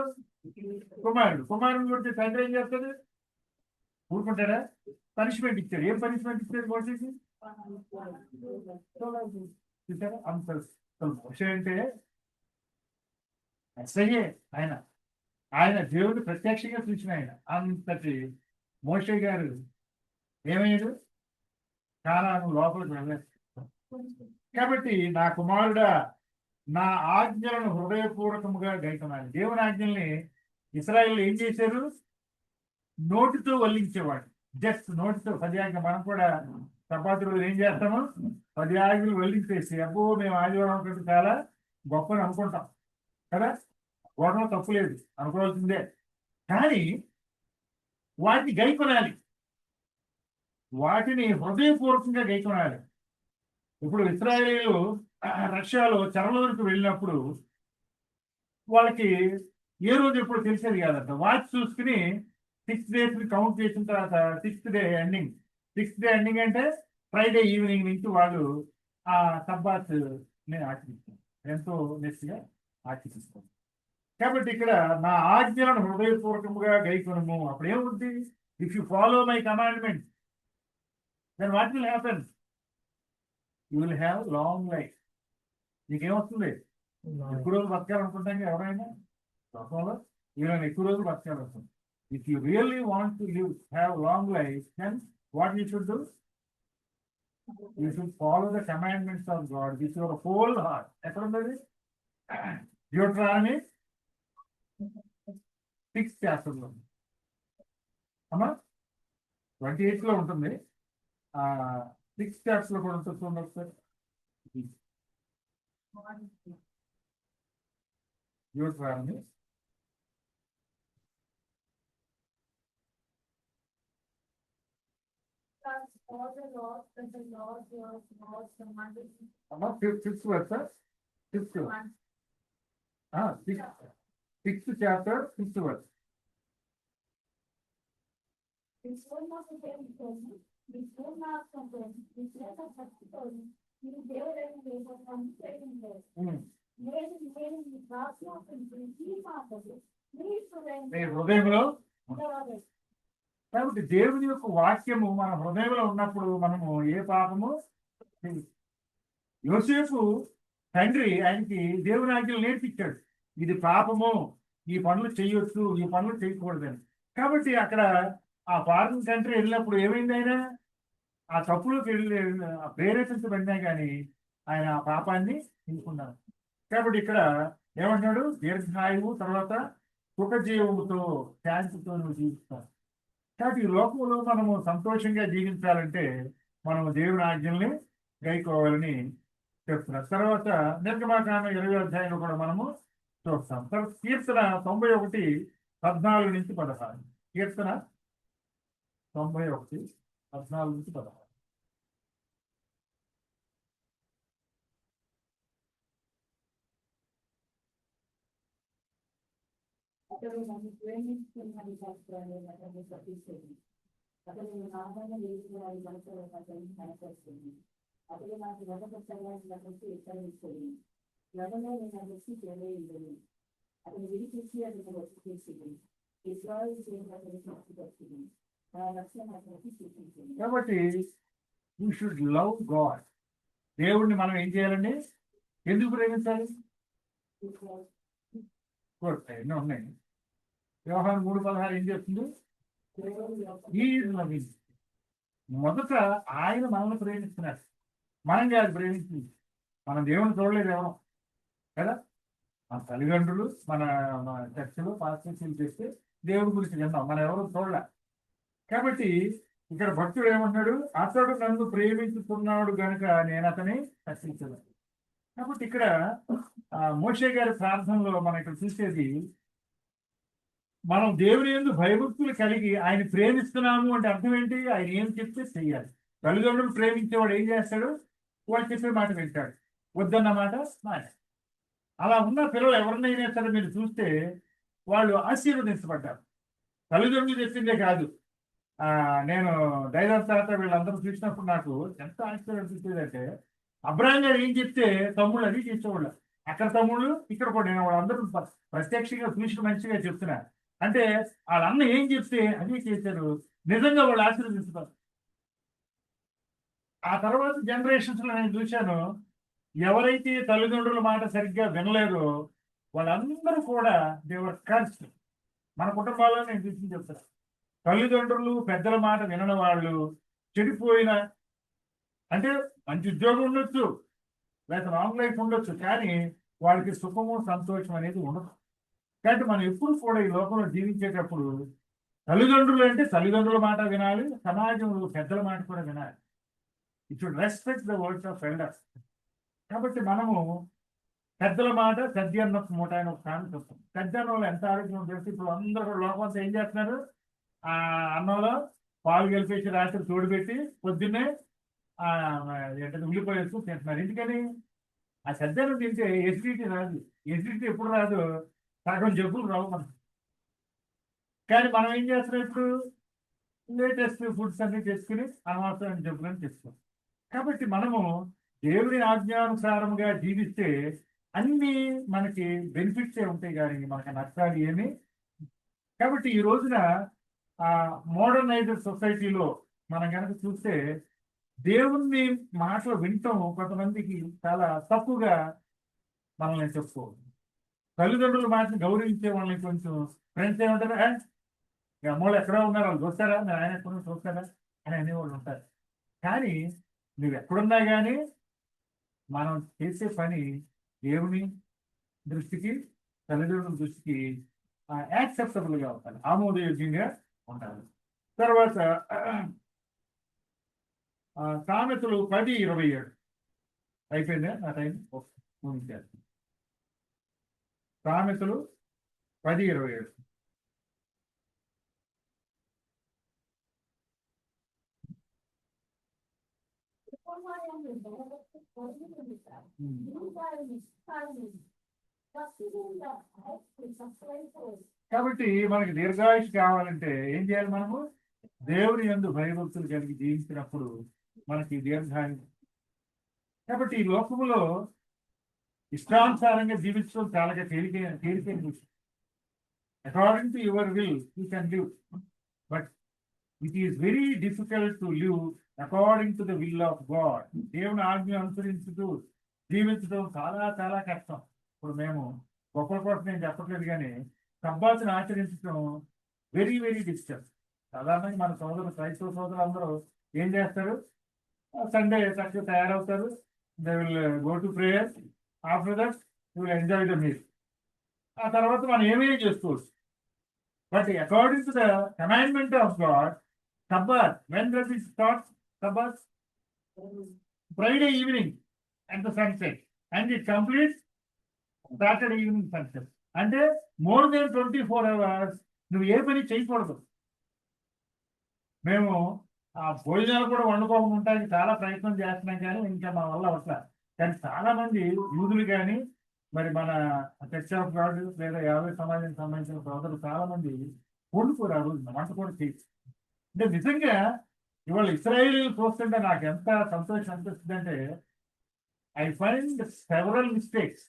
[SPEAKER 3] కుమారుడు. కుమారుడు కొడితే తండ్రి ఏం చేస్తాడు? ఊరుకుంటాడా? పనిష్మెంట్ ఇచ్చాడు. ఏం పనిష్మెంట్ ఇచ్చాడు మోషేకి? చూసారా? అంత మోషే అంటే అసహ్యే. ఆయన దేవుడు ప్రత్యక్షంగా చూసిన ఆయన. అంతటి మోషే గారు ఏమయ్యాడు? కానాను లోపలికి వెళ్ళలేదు. కాబట్టి నా కుమారుడా, నా ఆజ్ఞలను హృదయపూర్వకముగా గైకొనాలి. దేవుని ఆజ్ఞల్ని ఇశ్రాయేలు ఏం చేశారు? నోటితో వల్లించేవాడు. జస్ట్ నోటితో 10 ఆజ్ఞలు. మనం కూడా చపాతి రోజు ఏం చేస్తాము? 10 ఆజ్ఞలు వల్లించేసి అబ్బో మేము ఆదివారం ఒకటి చాలా గొప్పని అనుకుంటాం కదా. గొడవ తప్పు లేదు, అనుకోవాల్సిందే. కానీ వాటిని గైకొనాలి. వాటిని హృదయపూర్వకంగా గైకొనాలి. ఇప్పుడు ఇశ్రాయేలీలు రష్యాలో చెరలోకి వెళ్ళినప్పుడు వాళ్ళకి ఏ రోజు ఎప్పుడు తెలిసేది కాదంట. వాచ్ చూసుకుని 6 days కౌంట్ చేసిన తర్వాత 6th day ending. 6th day ending అంటే ఫ్రైడే ఈవినింగ్ నుంచి వాళ్ళు ఆ సబ్బాత్ ని ఆచరిస్తారు. ఎంతో నెస్గా ఆచరిస్తారు. కాబట్టి ఇక్కడ నా ఆజ్ఞలను హృదయపూర్వకముగా గైకొనుము. అప్పుడు ఏముంది? If you follow my commandment then what will happen? You will have long life. నీకేమొస్తుంది? ఎక్కువ రోజులు బతకాలనుకుంటాం ఎవరైనా లోకంలో. ఈయన ఎక్కువ రోజులు బతకాలనుకుంటుంది. If you really want to live, have long life, then what you should do? You should follow the commandments of God with your whole heart. ఎక్కడ ఉన్నది? డ్యూటరానమీ 6th chapter లో అమ్మా 28 లో ఉంటుంది. 6th chapter లో కూడా ఉంటుంది. చూడండి ఒకసారి. Deuteronomy
[SPEAKER 2] all the laws and the laws commanded
[SPEAKER 3] అమ్మా fifth verse fifth
[SPEAKER 2] one.
[SPEAKER 3] Sixth chapter fifth verse
[SPEAKER 2] This one was the same thing. This one was something. This one was something. You gave them the something there. నేను ఈ ప్రార్థన ఈ మాటలు మీ
[SPEAKER 3] మీ హృదయంలో కాబట్టి దేవుని యొక్క వాక్యము మన హృదయంలో ఉన్నప్పుడు మనము ఏ పాపము చేయము. యోసేపు తండ్రి ఆయనకి దేవుని ఆజ్ఞలు నేర్పించాడు, ఇది పాపము, ఈ పనులు చేయొచ్చు, ఈ పనులు చేయకూడదని. కాబట్టి అక్కడ ఆ ఫారిన్ కంట్రీ వెళ్ళినప్పుడు ఏమైంది, ఆయన ఆ తప్పులోకి వెళ్ళి ప్రేరేపించబడినా కానీ ఆయన ఆ పాపాన్ని తీసుకున్నాడు. కాబట్టి ఇక్కడ ఏమంటున్నాడు, దీర్ఘాయువు తర్వాత సుఖజీవముతో శాంతితో నువ్వు జీవిస్తావు. కాబట్టి ఈ లోకంలో మనము సంతోషంగా జీవించాలంటే మనము దేవుని ఆజ్ఞల్ని గైకోవాలని చెప్తున్నారు. తర్వాత నిర్గమాకాండం 20వ అధ్యాయంలో కూడా మనము చూస్తాం. తర్వాత కీర్తన 91:14-16. కీర్తన 91:14-16.
[SPEAKER 2] అతడు నన్ను ప్రేమిస్తున్నది శాస్త్రాన్ని నన్ను తప్పిస్తుంది. అతడు ఆదాయం వేసుకున్నది మనసులో అతన్ని కనపరుస్తుంది. అతడు నాకు వదపరచడానికి నన్ను హెచ్చరిస్తుంది. ఎవరో నేను వచ్చి తెలియదు. అతను విడిపించి అతను వచ్చి చేసింది. ఇస్రాయేలు చేయడం అతను తృప్తిపరిచింది. నా రక్షణ అతనికి సూచించింది.
[SPEAKER 3] కాబట్టి యూ షుడ్ లవ్ గాడ్. దేవుణ్ణి మనం ఏం చేయాలండి, ఎందుకు ప్రేమించాలి? ఎన్నో ఉన్నాయి. వ్యవహారం 3:16 ఏం చెప్తుంది, మొదట ఆయన మనల్ని ప్రేమిస్తున్నారు, మనం కాదు ప్రేమించింది. మనం దేవుని చూడలేదు ఎవరం కదా, మన తల్లిదండ్రులు మన చర్చలు పాస్టర్లు చేస్తే దేవుడి గురించి విన్నాం, మనం ఎవరు చూడలే. కాబట్టి ఇక్కడ భక్తుడు ఏమంటున్నాడు, అతడు నన్ను ప్రేమించుతున్నాడు గనుక నేను అతని రక్షించను. కాబట్టి ఇక్కడ మోషే గారి ప్రార్థనలో మనం ఇక్కడ చూసేది, మనం దేవుని యందు భయభక్తులు కలిగి ఆయన ప్రేమిస్తున్నాము అంటే అర్థం ఏంటి, ఆయన ఏం చెప్తే చెయ్యాలి. తల్లిదండ్రులు ప్రేమించేవాడు ఏం చేస్తాడు, వాళ్ళు చెప్పే మాట వింటాడు, వద్దన్న మాట మాట. అలా ఉన్న పిల్లలు ఎవరినైనా సరే మీరు చూస్తే వాళ్ళు ఆశీర్వదించబడ్డారు. తల్లిదండ్రులు చెప్పిందే కాదు. నేను డైలాగ్ తర్వాత వీళ్ళందరూ చూసినప్పుడు నాకు ఎంత ఆశ్చర్యం అనిపించేదంటే, అబ్రాహం గారు ఏం చెప్తే తమ్ముళ్ళు అది చేసేవాళ్ళు, అక్కడ తమ్ముళ్ళు ఇక్కడ కూడా. నేను వాళ్ళందరూ ప్రత్యక్షంగా చూసిన మనిషిగా చెప్తున్నా. అంటే వాళ్ళ అన్న ఏం చెప్తే అదే చేశారు, నిజంగా వాళ్ళు ఆశీర్వదించుతారు. ఆ తర్వాత జనరేషన్స్ లో నేను చూశాను, ఎవరైతే తల్లిదండ్రుల మాట సరిగ్గా వినలేదో వాళ్ళందరూ కూడా దేవర్ కర్స్. మన కుటుంబాల్లో నేను చూసి చెప్తాను, తల్లిదండ్రులు పెద్దల మాట వినని వాళ్ళు చెడిపోయిన, అంటే మంచి ఉద్యోగం ఉండొచ్చు, లేకపోతే లాంగ్ లైఫ్ ఉండొచ్చు, కానీ వాళ్ళకి సుఖము సంతోషం అనేది ఉండదు. కాబట్టి మనం ఎప్పుడు కూడా ఈ లోకంలో జీవించేటప్పుడు తల్లిదండ్రులు అంటే తల్లిదండ్రుల మాట వినాలి, సమాజంలో పెద్దల మాట కూడా వినాలి. It should respect the words of elders. కాబట్టి మనము పెద్దల మాట సద్య అన్న మూట అని ఒక కారణం చెప్తాం. సద్య అన్నంలో ఎంత ఆరోగ్యం తెలిసి ఇప్పుడు అందరూ కూడా లోకం అంతా ఏం చేస్తున్నారు, ఆ అన్నంలో పాలు కలిపేసి రాత్రి తోడుపెట్టి పొద్దున్నే ఉల్లిపాయ వేసుకుని తింటున్నారు. ఎందుకని ఆ సద్యాన్ని తింటే ఎసిడిటీ రాదు. ఎసిడిటీ ఎప్పుడు రాదు, సగం జబ్బులు రావు మనకు. కానీ మనం ఏం చేస్తున్నాం, ఇప్పుడు లేటెస్ట్ ఫుడ్స్ అన్ని తెచ్చుకుని అనవసరమైన జబ్బులను తెచ్చుకోం. కాబట్టి మనము దేవుని ఆజ్ఞానుసారంగా జీవిస్తే అన్ని మనకి బెనిఫిట్సే ఉంటాయి, కానీ మనకి నష్టాలు ఏమి. కాబట్టి ఈ రోజున మోడర్నైజ్డ్ సొసైటీలో మనం కనుక చూస్తే దేవుని మాటలు వినటం కొంతమందికి చాలా తప్పుగా మనల్ని చెప్పుకోవచ్చు. తల్లిదండ్రుల మాటను గౌరవించే వాళ్ళని కొంచెం ఫ్రెండ్స్ ఏమంటారు, అమ్మోళ్ళు ఎక్కడో ఉన్నారు, వాళ్ళు చూస్తారా, మీరు ఆయన ఎక్కడ చూస్తారా అని అనేవాళ్ళు ఉంటారు. కానీ నువ్వు ఎక్కడున్నా కానీ మనం చేసే పని దేవుని దృష్టికి తల్లిదండ్రుల దృష్టికి యాక్సెప్టబుల్గా ఉండాలి, ఆమోదయోగ్యంగా ఉండాలి. తర్వాత సామెతలు 10:27 అయిపోయిందా నా టైం? ముగించేస్తాం. సామెతలు 10:27. కాబట్టి మనకి దీర్ఘాయుష్ కావాలంటే ఏం చేయాలి? మనము దేవుని యందు భయభక్తులు కలిగి జీవించినప్పుడు మనకి దీర్ఘాయుష్. కాబట్టి ఈ లోకములో ఇష్టానుసారంగా జీవించడం చాలా తేలికైన విషయం. According to your will you can live, but it is very difficult to live according to the will of God. దేవుని ఆజ్ఞ అనుసరించుతూ జీవించడం చాలా చాలా కష్టం. ఇప్పుడు మేము గొప్పల కోసం నేను చెప్పట్లేదు, కానీ సబ్బాతుని ఆచరించడం వెరీ వెరీ డిఫికల్ట్. సాధారణంగా మన క్రైస్తవ సోదరులు అందరూ ఏం చేస్తారు? సండే చక్కగా తయారవుతారు, they will go to prayer, after that you will enjoy the meal. ఆ తర్వాత మనం ఏమేమి చేసుకోవచ్చు. But according to the commandment of God, Sabbath, when does it start? Sabbath Friday evening at the sunset, and it completes Saturday evening sunset. అంటే more than 24 hours నువ్వు ఏ పని చేయకూడదు. మేము ఆ భోజనాలు కూడా వండుకోకుండా ఉండడానికి చాలా ప్రయత్నం చేస్తున్నాం, కానీ ఇంకా మా వల్ల అవట్లా. కానీ చాలా మంది యూదులు కానీ మరి మన చర్చ్ ఆఫ్ గాడ్ లేదా యాభై సమాజానికి సంబంధించిన సోదరులు చాలా మంది వండుకోరు ఆ రోజు, వంట కూడా చేయొచ్చు. అంటే నిజంగా ఇవాళ ఇస్రాయేల్ చూస్తుంటే నాకు ఎంత సంతోషం అనిపిస్తుంది అంటే, I find several mistakes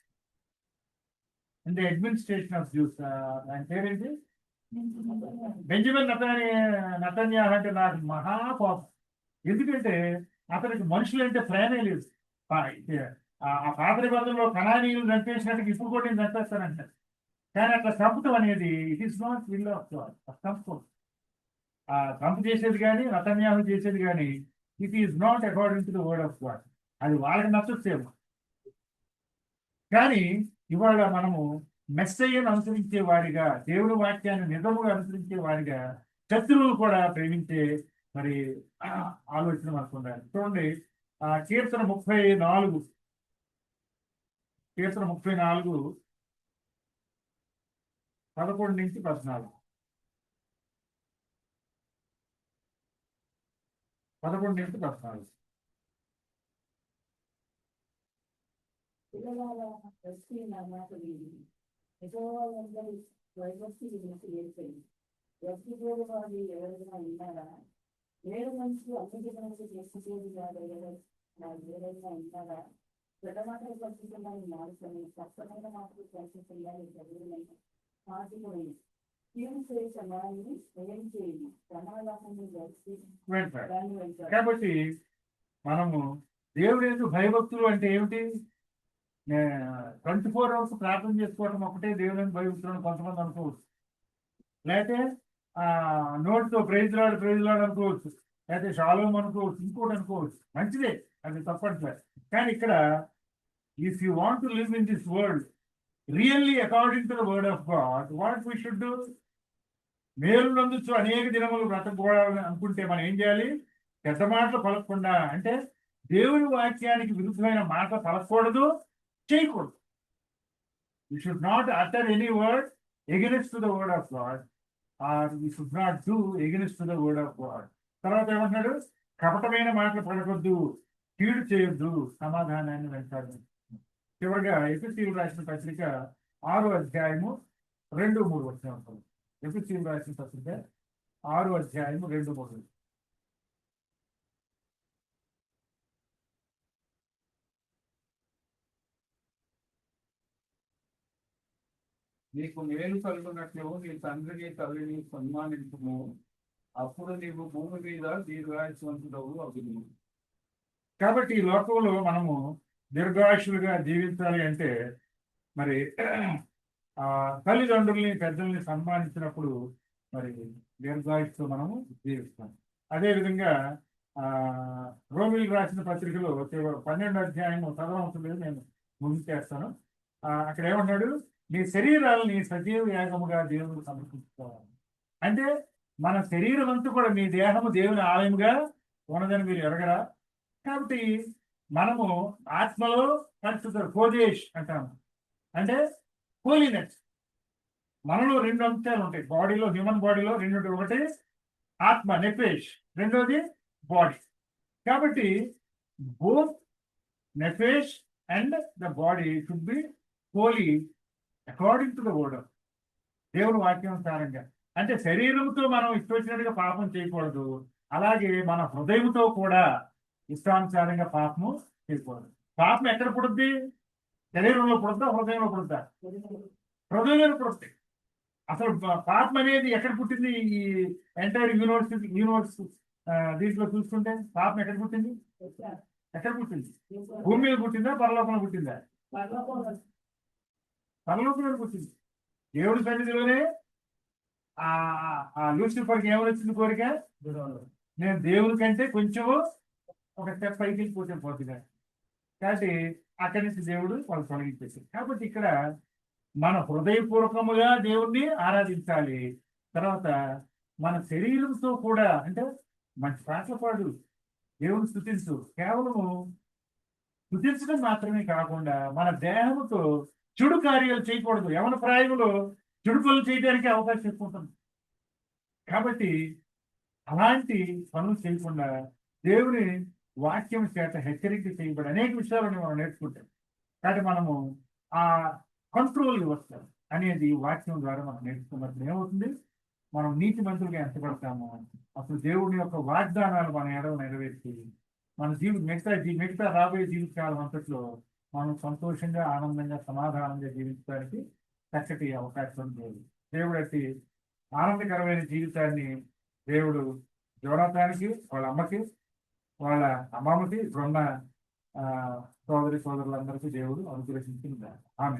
[SPEAKER 3] in the administration of Jews. ఆయన పేరేంటి? బెంజమిన్ నెతన్యాహు అంటే నాకు మహాపాపం. ఎందుకంటే అతనికి మనుషులు అంటే ప్రేమే లేదు. ఆ పాత నిబంధనలో కనానీయులు చంపేసినట్టుగా ఇప్పుడు కూడా నేను చంపేస్తానంటారు. కానీ అట్లా చంపటం అనేది it is not will of God. చంపకూడదు. ఆ చంపు చేసేది కానీ నెతన్యాహు చేసేది కానీ it is not according to the word of God. అది వాళ్ళకి నచ్చొచ్చేమో, కానీ ఇవాళ మనము మెస్సయ్యను అనుసరించే వాడిగా, దేవుని వాక్యాన్ని నిజముగా అనుసరించే వాడిగా, శత్రువులు కూడా ప్రేమించే మరి ఆలోచన మనకు ఉండాలి. చూడండి, కీర్తన 34 11-14. 11-14.
[SPEAKER 2] పిల్లల దృష్టి నా మాట విని యెహోవాయందలి భయభక్తి చేసి వ్యక్తిగత వారి ఎవరైనా ఉన్నారా? ఏడు మనుషులు అన్ని జనాలకు చేసేది కాదు ఎవరైనా ఉన్నారా? చెడ్డ మాటలు పంచుతున్నాయి మార్చని, స్పష్టమైన మాటలు పంచుతున్నాయి చదువులని మార్చుకోండి. కీడు చేసే సమాన్ని స్వయం చేయండి, సమాధానాన్ని జరిపి దాన్ని వెళ్తారు.
[SPEAKER 3] కాబట్టి మనము దేవుడు ఎందుకు భయభక్తులు అంటే ఏమిటి? 24 hours ప్రార్థన చేసుకోవడం ఒకటే దేవుని భయభక్తులను కొంతమంది అనుకోవచ్చు. లేకపోతే నోటితో ప్రైజ్ లాడ్ అనుకోవచ్చు, లేకపోతే షాలోమ్ అనుకోవచ్చు, ఇంకోటి అనుకోవచ్చు. మంచిదే, అది తప్పట్లేదు. కానీ ఇక్కడ if you want to live in this world really according to the word of God, what we should do? మేలు నందుచు అనేక దినములు బ్రతకూడాలని అనుకుంటే మనం ఏం చేయాలి? పెద్ద మాటలు పలకకుండా, అంటే దేవుని వాక్యానికి విరుద్ధమైన మాట పలకూడదు, చేయకూడదు. We should not utter any word against the word of God, or we should not do against the word of God. తర్వాత ఏమంటున్నాడు? కపటమైన మాటలు పలకొద్దు, కీడు చేయొద్దు, సమాధానాన్ని వెంటాడు. చివరిగా ఎఫెసీయులకు రాసిన పత్రిక 6వ అధ్యాయము 2-3 వచనాలు. ఎఫెసీయులకు రాసిన పత్రిక 6వ అధ్యాయము 2-3.
[SPEAKER 1] నీకు మేలు కలుగునట్లు నీ తండ్రిని తల్లిని సన్మానించుము, అప్పుడు నీవు భూమి మీద దీర్ఘాయుష్వంతుడవు అగుదువు.
[SPEAKER 3] కాబట్టి ఈ లోకంలో మనము దీర్ఘాయుషులుగా జీవించాలి అంటే మరి తల్లిదండ్రుల్ని పెద్దల్ని సన్మానించినప్పుడు మరి దీర్ఘాయుషుతో మనము జీవిస్తాం. అదేవిధంగా రోమిలకు రాసిన పత్రికలో 12వ అధ్యాయం చదవవలసింది, నేను ముగించేస్తాను. అక్కడ ఏమన్నాడు? నీ శరీరాలని సజీవ యాగముగా దేవుడు సమర్పించుకోవాలి. అంటే మన శరీరం అంతా కూడా, మీ దేహము దేవుని ఆలయముగా ఉన్నదని మీరు ఎరగరా? కాబట్టి మనము ఆత్మలో పరిశుద్ధుడు కోదేష్ అంటాము, అంటే హోలీనెస్. మనలో 2 అంశాలు ఉంటాయి బాడీలో, హ్యూమన్ బాడీలో 2 ఉంటాయి. ఒకటి ఆత్మ నెఫేష్, రెండోది బాడీ. కాబట్టి బోత్ నెఫేష్ and the body should be holy according to the word of దేవుని వాక్యానుసారంగా. అంటే శరీరంతో మనం ఇష్టం వచ్చినట్టుగా పాపం చేయకూడదు, అలాగే మన హృదయంతో కూడా ఇష్టానుసారంగా పాపము చేయకూడదు. పాపం ఎక్కడ పుడుద్ది? శరీరంలో పుడుద్దా, హృదయంలో పుడుద్దా? హృదయంలో పుడుద్ది. అసలు పాపం అనేది ఎక్కడ పుట్టింది? ఈ ఎంటైర్ యూనివర్స్ దీంట్లో చూసుకుంటే పాపం ఎక్కడ పుట్టింది? ఎక్కడ పుట్టింది? భూమి మీద పుట్టిందా, పరలోకంలో పుట్టిందా? పరలోకంలో పుట్టింది. దేవుడి సన్నిధిలోనే ఆ లూసిఫర్కి ఏమని వచ్చింది కోరిక? నేను దేవుని కంటే కొంచెం ఒక స్టెప్ పైకి వెళ్ళిపోతే పోతుంది. కాబట్టి అక్కడి నుంచి దేవుడు వాళ్ళు తొలగించేసారు. కాబట్టి ఇక్కడ మన హృదయపూర్వకముగా దేవుణ్ణి ఆరాధించాలి. తర్వాత మన శరీరంతో కూడా, అంటే మంచి పాటలు పాడు, దేవుని స్తుతించు. కేవలము స్తుతించడం మాత్రమే కాకుండా మన దేహంతో చెడు కార్యాలు చేయకూడదు. యవన ప్రాయంలో చెడు పనులు చేయడానికి అవకాశం ఎక్కువ ఉంటుంది. కాబట్టి అలాంటి పనులు చేయకుండా దేవుని వాక్యం చేత హెచ్చరిక చేయబడి అనేక విషయాలను మనం నేర్చుకుంటాం. కాబట్టి మనము ఆ కంట్రోల్ వస్తాం అనేది వాక్యం ద్వారా మనం నేర్చుకున్నప్పుడు ఏమవుతుంది? మనం నీతి మంతులుగా ఎంతపడతాము. అప్పుడు దేవుని యొక్క వాగ్దానాలు మన ఎడవ నెరవేర్చి మన మిగతా రాబోయే జీవితకాలం అంతట్లో మనం సంతోషంగా, ఆనందంగా, సమాధానంగా జీవించడానికి చక్కటి అవకాశం లేదు. దేవుడు అట్టి ఆనందకరమైన జీవితాన్ని దేవుడు జోనాతానికి, వాళ్ళ అమ్మకి, వాళ్ళ అమ్మమ్మకి, బృంద సోదరులందరికీ దేవుడు అనుగ్రహించింది. ఆమె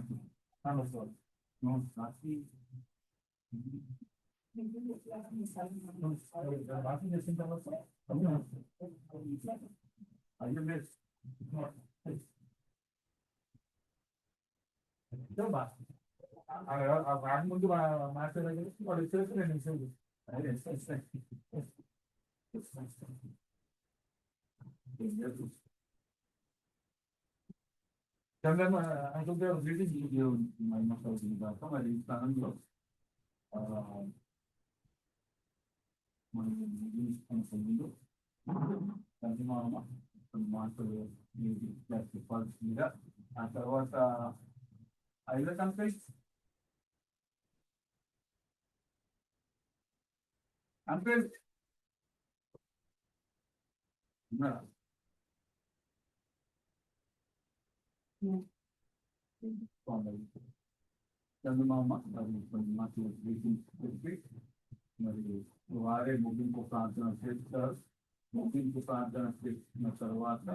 [SPEAKER 3] చేసిన తర్వాత ముందు మాట్లాడే వాడు వచ్చేసి నేను మరి స్థానంలో ముందు మాటలు చెప్పాల్సిందిగా. ఆ తర్వాత ఐదో కంప్లీట్ చందమామ మాటలు మరి వారే ముగింపు ప్రార్థన చేస్తారు. ముగింపు ప్రార్థన చేసిన తర్వాత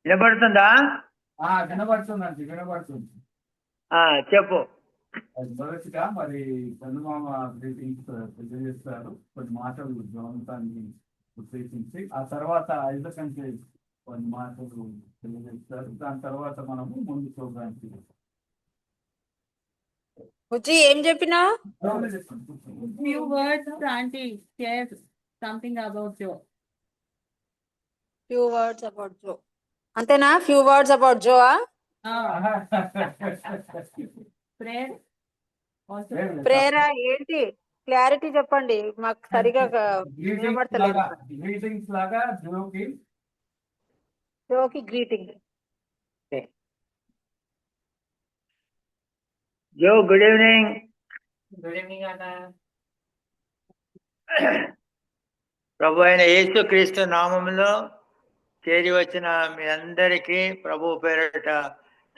[SPEAKER 4] వినపడుతుందా?
[SPEAKER 1] వినబడుతుందండి, వినబడుతుంది.
[SPEAKER 4] చెప్పు.
[SPEAKER 1] మొదటిగా మరి చందమామ గ్రీటింగ్స్ తెలియజేస్తారు, కొన్ని మాటలు జోనతాన్ని ఉద్దేశించి. ఆ తర్వాత ఐదో కంటే కొన్ని మాటలు తెలియజేస్తారు. దాని తర్వాత మనము ముందు ప్రోగ్రామ్కి
[SPEAKER 5] ఏం చెప్పినా
[SPEAKER 2] Few words, Auntie. Share something about Joe.
[SPEAKER 5] Few words about Joe అంతేనా? Few words about Joe.
[SPEAKER 2] Prayer. Also.
[SPEAKER 5] Prayer ఏంటి? క్లారిటీ చెప్పండి, మాకు సరిగా వినబడతలేదు.
[SPEAKER 1] గ్రీటింగ్స్ లాగా
[SPEAKER 5] జోకి greeting.
[SPEAKER 4] Joe, good evening.
[SPEAKER 2] Good evening, Anna.
[SPEAKER 4] ప్రభు అయిన యేసు క్రీస్తు నామములో చేరి వచ్చిన మీ అందరికీ ప్రభు పేరిట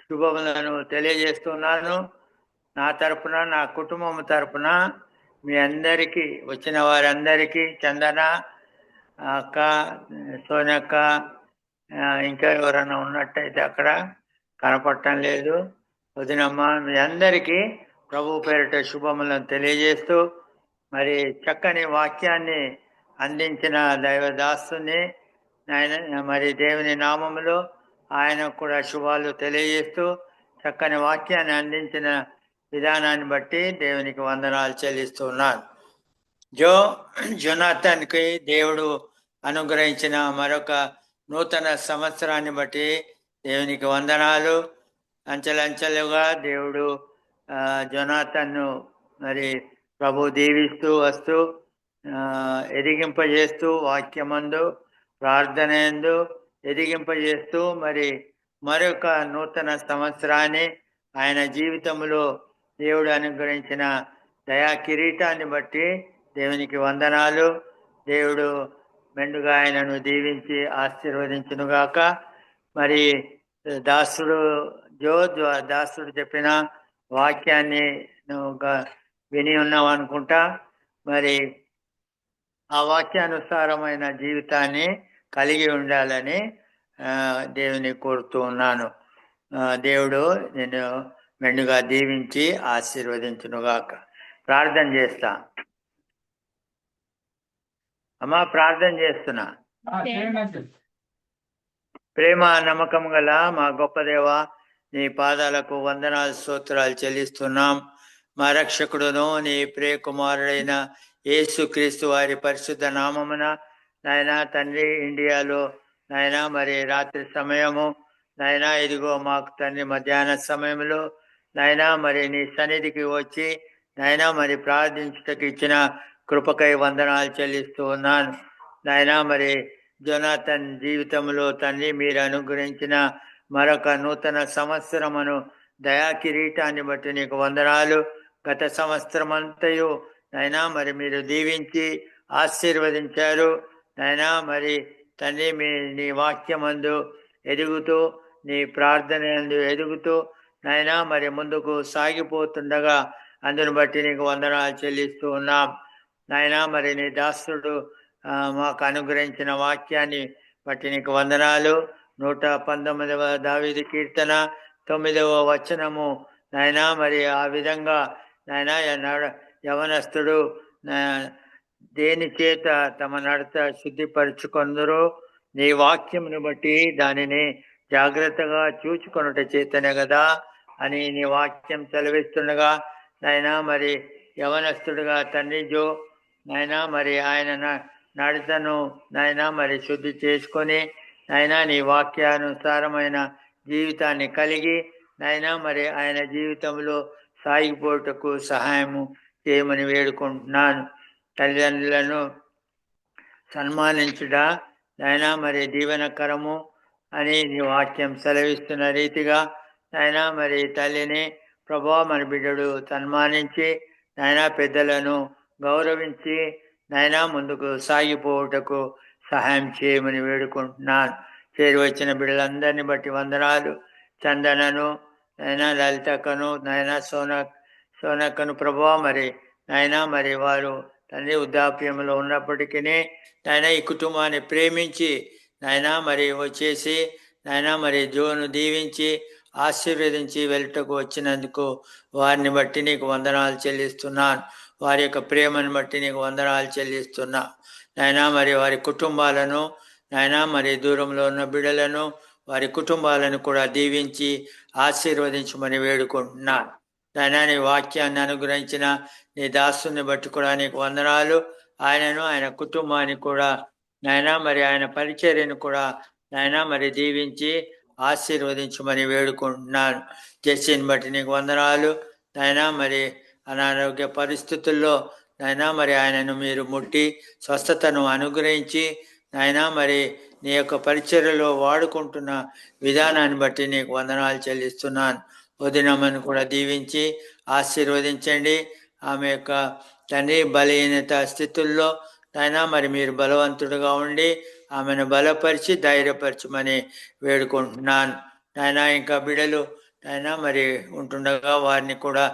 [SPEAKER 4] శుభములను తెలియజేస్తున్నాను. నా తరపున, నా కుటుంబం తరపున మీ అందరికీ, వచ్చిన వారందరికీ, చందన అక్క, సోనక్క, ఇంకా ఎవరైనా ఉన్నట్టయితే అక్కడ కనపడటం లేదు. వదినమ్మ మీ అందరికీ ప్రభు పేరిట శుభములను తెలియజేస్తూ మరి చక్కని వాక్యాన్ని అందించిన దైవదాసుని ఆయన మరి దేవుని నామములో ఆయన కూడా శుభాలు తెలియజేస్తూ చక్కని వాక్యాన్ని అందించిన విధానాన్ని బట్టి దేవునికి వందనాలు చెల్లిస్తున్నాను. జొనాథన్కి దేవుడు అనుగ్రహించిన మరొక నూతన సంవత్సరాన్ని బట్టి దేవునికి వందనాలు. అంచెలంచెలుగా దేవుడు జొనాథన్ను మరి ప్రభు దీవిస్తూ వస్తూ ఎదిగింపజేస్తూ వాక్యమందు ప్రార్థన యందు ఎదిగింపజేస్తూ మరి మరొక నూతన సంవత్సరాన్ని ఆయన జీవితంలో దేవుడు అనుగ్రహించిన దయా కిరీటాన్ని బట్టి దేవునికి వందనాలు. దేవుడు మెండుగా ఆయనను దీవించి ఆశీర్వదించునుగాక. మరి దాసుడు చెప్పిన వాక్యాన్ని నువ్వు విని ఉన్నావు అనుకుంటా. మరి ఆ వాక్యానుసారమైన జీవితాన్ని కలిగి ఉండాలని దేవుని కోరుతూ ఉన్నాను. దేవుడు నేను మెండుగా దీవించి ఆశీర్వదించునుగాక. ప్రార్థన చేస్తా అమ్మా, ప్రార్థన చేస్తున్నా. ప్రేమ నమ్మకం గల మా గొప్ప దేవ, నీ పాదాలకు వందనాలు స్తోత్రాలు చెల్లిస్తున్నాం. మా రక్షకుడును నీ ప్రియ కుమారుడైన యేసుక్రీస్తు వారి పరిశుద్ధ నామమున నాయన తండ్రి, ఇండియాలో నాయన మరి రాత్రి సమయము నాయన ఇదిగో మాకు తండ్రి మధ్యాహ్న సమయంలో నాయన మరి నీ సన్నిధికి వచ్చి నాయన మరి ప్రార్థించుటకు ఇచ్చిన కృపకై వందనాలు చెల్లిస్తూ ఉన్నాను. నాయన మరి జొనాథన్ జీవితంలో తండ్రి మీరు అనుగ్రహించిన మరొక నూతన సంవత్సరమును దయా కిరీటాన్ని బట్టి నీకు వందనాలు. గత సంవత్సరం అంతయు నాయనా మరి మీరు దీవించి ఆశీర్వదించారు. నాయనా మరి తండ్రి నీ వాక్యమందు ఎదుగుతూ నీ ప్రార్థన యందు ఎదుగుతూ నాయనా మరి ముందుకు సాగిపోతుండగా అందును బట్టి నీకు వందనాలు చెల్లిస్తూ ఉన్నాం. నాయనా మరి నీ దాసుడు మాకు అనుగ్రహించిన వాక్యాన్ని బట్టి నీకు వందనాలు. 119వ దావీదు కీర్తన 9వ వచనము నాయనా మరి ఆ విధంగా నాయనా యవనస్తుడు దేని చేత తమ నడత శుద్ధిపరచుకొందరో నీ వాక్యమును బట్టి దానిని జాగ్రత్తగా చూచుకొనుట చేతనే కదా అని నీ వాక్యం సెలవిస్తుండగా నాయనా మరి యవనస్తుడుగా తండ్రి నాయనా మరి ఆయన నడతను నాయనా మరి శుద్ధి చేసుకొని నాయనా నీ వాక్యానుసారమైన జీవితాన్ని కలిగి నాయనా మరి ఆయన జీవితంలో సాగిపోటకు సహాయము చేయమని వేడుకుంటున్నాను. తల్లిదండ్రులను సన్మానించుట నాయనా మరి దీవెనకరము అని నీ వాక్యం సెలవిస్తున్న రీతిగా నాయనా మరి తల్లిని ప్రభా మన బిడ్డడు సన్మానించి నాయనా పెద్దలను గౌరవించి నాయనా ముందుకు సాగిపోవుటకు సహాయం చేయమని వేడుకుంటున్నాను. చేరి వచ్చిన బిడ్డలందరినీ బట్టి వందనాలు. చందనను నాయనా లలితకను నాయనా సోనక్కను ప్రభా మరి నాయనా మరి వారు తండ్రి వృద్ధాప్యంలో ఉన్నప్పటికీ నాయనా ఈ కుటుంబాన్ని ప్రేమించి నాయనా మరి వచ్చేసి నాయనా మరి జోను దీవించి ఆశీర్వదించి వెళ్ళటకు వచ్చినందుకు వారిని బట్టి నీకు వందనాలు చెల్లిస్తున్నాను. వారి యొక్క ప్రేమను బట్టి నీకు వందనాలు చెల్లిస్తున్నా. నాయనా మరి వారి కుటుంబాలను నాయనా మరి దూరంలో ఉన్న బిడ్డలను వారి కుటుంబాలను కూడా దీవించి ఆశీర్వదించమని వేడుకుంటున్నాను. నాయనా నీ వాక్యాన్ని అనుగ్రహించిన నీ దాసుని బట్టి కూడా నీకు వందనాలు. ఆయనను ఆయన కుటుంబాన్ని కూడా నాయనా మరి ఆయన పరిచర్యను కూడా నాయనా మరి దీవించి ఆశీర్వదించమని వేడుకుంటున్నాను. జెస్సీని బట్టి నీకు వందనాలు. నాయనా మరి అనారోగ్య పరిస్థితుల్లో నాయనా మరి ఆయనను మీరు ముట్టి స్వస్థతను అనుగ్రహించి నాయనా మరి నీ యొక్క పరిచర్యలో వాడుకుంటున్న విధానాన్ని బట్టి నీకు వందనాలు చెల్లిస్తున్నాను. వదినమ్మను కూడా దీవించి ఆశీర్వదించండి. ఆమె యొక్క తండ్రి బలహీనత స్థితుల్లో నాయనా మరి మీరు బలవంతుడుగా ఉండి ఆమెను బలపరిచి ధైర్యపరచమని వేడుకుంటున్నాను. నాయనా ఇంకా బిడ్డలు నాయనా మరి ఉంటుండగా వారిని కూడా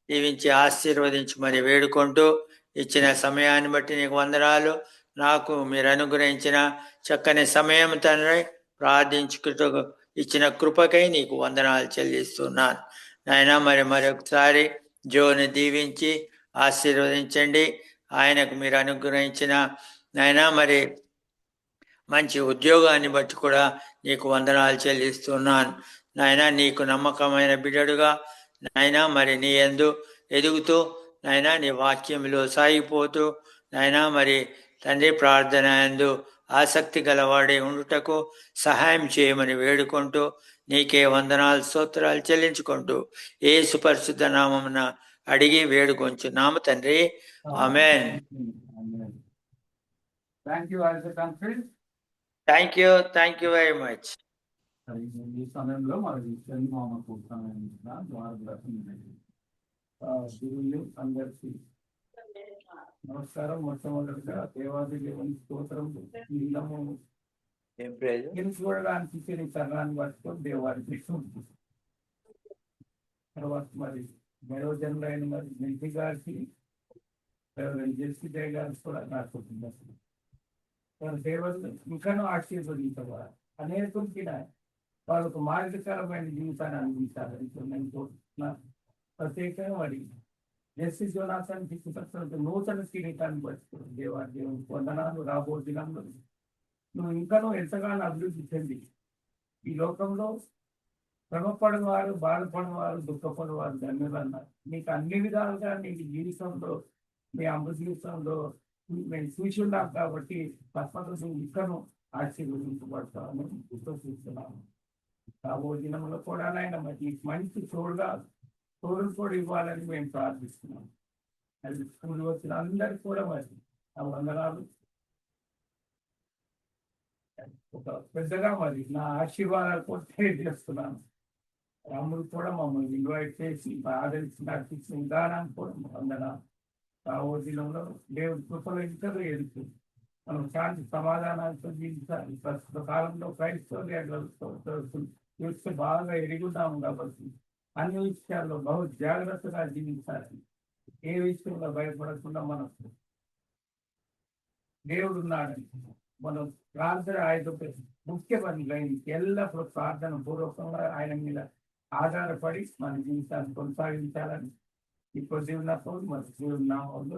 [SPEAKER 4] దీవించి ఆశీర్వదించమని వేడుకుంటూ ఇచ్చిన సమయాన్ని బట్టి నీకు వందనాలు. నాకు మీరు అనుగ్రహించిన చక్కని సమయం తండ్రి ప్రార్థించుటకు ఇచ్చిన కృపకై నీకు వందనాలు చెల్లిస్తున్నాను. నాయనా మరి మరొకసారి జోని దీవించి ఆశీర్వదించండి. ఆయనకు మీరు అనుగ్రహించిన నాయనా మరి మంచి ఉద్యోగాన్ని బట్టి కూడా నీకు వందనాలు చెల్లిస్తున్నాను. నాయనా నీకు నమ్మకమైన బిడ్డడుగా నాయనా మరి నీ యందు ఎదుగుతూ నాయనా నీ వాక్యంలో సాగిపోతూ నాయనా మరి తండ్రి ప్రార్థన యందు ఆసక్తి గలవాడే ఉండుటకు సహాయం చేయమని వేడుకుంటూ నీకే వందనాలు స్తోత్రాలు చెల్లించుకుంటూ యేసు పరిశుద్ధ నామమున అడిగి వేడుకొంచున్నాము తండ్రి. ఆమేన్.
[SPEAKER 1] Thank you all the conference.
[SPEAKER 4] Thank you very much.
[SPEAKER 1] ఈ సమయంలో మరి చంద్రమామకు గురువులు అందరికీ నమస్కారం. మొట్టమొదటిగా దేవాది దేవుని స్తోత్రం. ఇళ్ళము చూడడానికి ఇచ్చిన తరాన్ని పట్టుకొని దేవానికి తర్వాత మరి వయోజనులైన మరి జంటి గారికి జెస్సి దే గారికి కూడా రాసుకుంటున్నారు. దేవుడు ఇంకనూ ఆశీర్వదించవాలి. అనేకులకి వాళ్ళకు మార్గకరమైన జీవితాన్ని అందించాలని నేను కోరుతున్నాను. ప్రత్యేకంగా మరి జస్టిస్ జోనాథన్ తీసుకొచ్చినటువంటి నూతన కిరీటాన్ని పట్టుకుని దేవునికి వందనాలు. రాబో దినంలో నువ్వు ఇంకనూ ఎంతగానో అభివృద్ధి చెంది ఈ లోకంలో శ్రమపడిన వారు, బాధపడిన వారు, దుఃఖపడిన వారు ధన్యులు అన్నారు. నీకు అన్ని విధాలుగా నీకు జీవితంలో నీ అమృత జీవితంలో మేము చూసి ఉన్నాం కాబట్టి తప్పకుండా ఇంకనూ ఆశీర్వదించబడతామని విశ్వసిస్తున్నాము. రాబో దినంలో కూడా నాయన మరి మంచి తోడుగా కూడా ఇవ్వాలని మేము ప్రార్థిస్తున్నాం. అది స్కూల్ వచ్చిన అందరికీ కూడా మరి ఆ వందనాలు. ఒక పెద్దగా మరి నా ఆశీర్వాదాలు కూడా తెలియజేస్తున్నాను. రాముడు కూడా మమ్మల్ని ఇన్వైట్ చేసి ఆదరించి నడిపించిన విధానాన్ని కూడా వందనాలు. రాబో దినంలో దేవుడి కృపలో ఇంకా ఎదుగు మనం శాంతి సమాధానాలతో జీవించాలి. ప్రస్తుత కాలంలో క్రైస్తవులు చూస్తే బాగా ఎరుగున్నాము కాబట్టి అన్ని విషయాల్లో బహు జాగ్రత్తగా జీవించాలి. ఏ విషయంలో భయపడకుండా మనం దేవుడు ఉన్నాడని మనం ప్రార్థన ఆయన ముఖ్య పనిగా ఎల్లప్పుడూ ప్రార్థన పూర్వకంగా ఆయన మీద ఆధారపడి మన జీవితాన్ని కొనసాగించాలని ఇప్పుడు దేవునప్పుడు మన దేవుడు నామంలో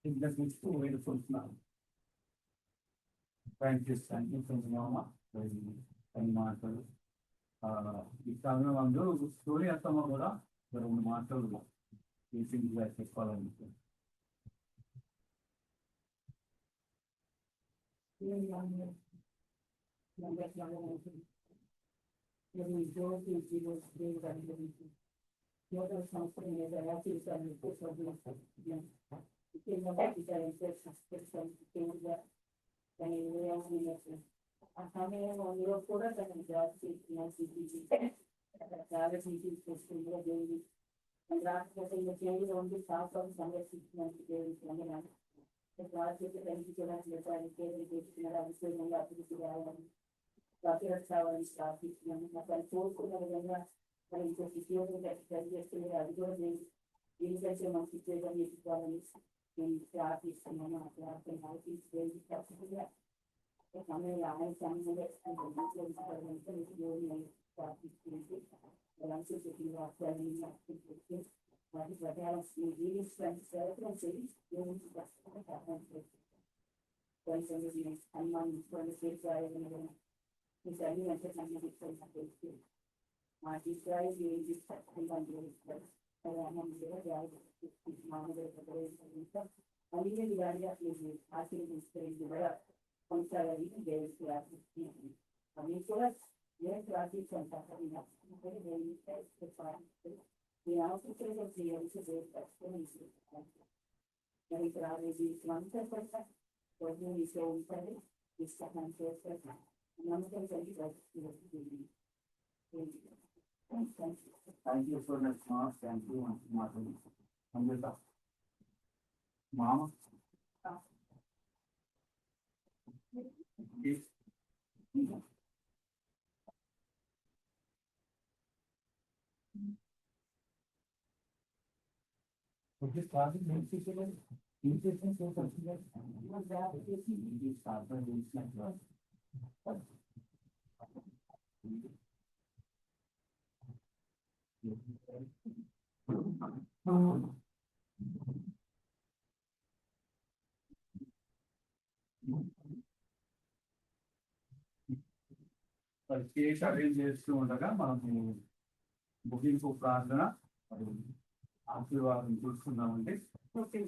[SPEAKER 1] సిద్ధపిస్తూ వేడుకుంటున్నాము. థ్యాంక్ యూ మామ అని మాటలు. ఈ సమయం అందరూ స్టోరీ అత్తమ్మ కూడా రెండు మాటలు చెప్పాలని
[SPEAKER 2] ఆ సమయంలో కూడా తనని జాతి చాలా తీసుకొస్తుందో దేవుడి రాకపోతే దేవుడు ఉండి శాస్త్రం సంరక్షించినందుకు దేవుడికి వందనాలు. బాధ్యత కనిపించడానికి అభిషేకంగా అభివృద్ధి కావాలని ప్రతిరక్షాలని ప్రార్థిస్తున్నాను. అతను కోరుకున్న విధంగా మరి ఇంకో ఉద్యోగం చేస్తుంది. అది కూడా నేను దీనికంటే మంచి ఉద్యోగం తీసుకోవాలని నేను ప్రార్థిస్తున్నాను. ఆ ప్రార్థన తప్పకుండా సమయం ఆయన సమయంలో ప్రార్థిస్తుంది. వాటి ప్రకారం జీవించడానికి ప్రయత్నం చేయి. దేవునికి సహాయం చేస్తుంది. అనుమానించుకోండి చేయాలని అన్ని అంటే సంబంధించి మా అభిప్రాయం ఏంటి అన్ని విధాలుగా ఆశీర్వదించడానికి కూడా కొనసాగాలి. దేవుడికి ప్రార్థిస్తున్నాను. అవి కూడా నేను ప్రార్థించాను. నేను ఆశించే చేయాల్సి మరి రాలేదు అంతా కూడా కొన్ని విషయం ఉంటుంది. ఇష్టం చేస్తాను. నమ్మకం కలిగి
[SPEAKER 1] థ్యాంక్ యూ సో మచ్ మా. థ్యాంక్ యూ మాటలు అమృత మామ. కేక్ అరేంజ్ చేస్తూ ఉండగా మనము ముగింపు ప్రార్థన మరియు ఆశీర్వాదం చూసుకున్నామండి.
[SPEAKER 2] ఓకే.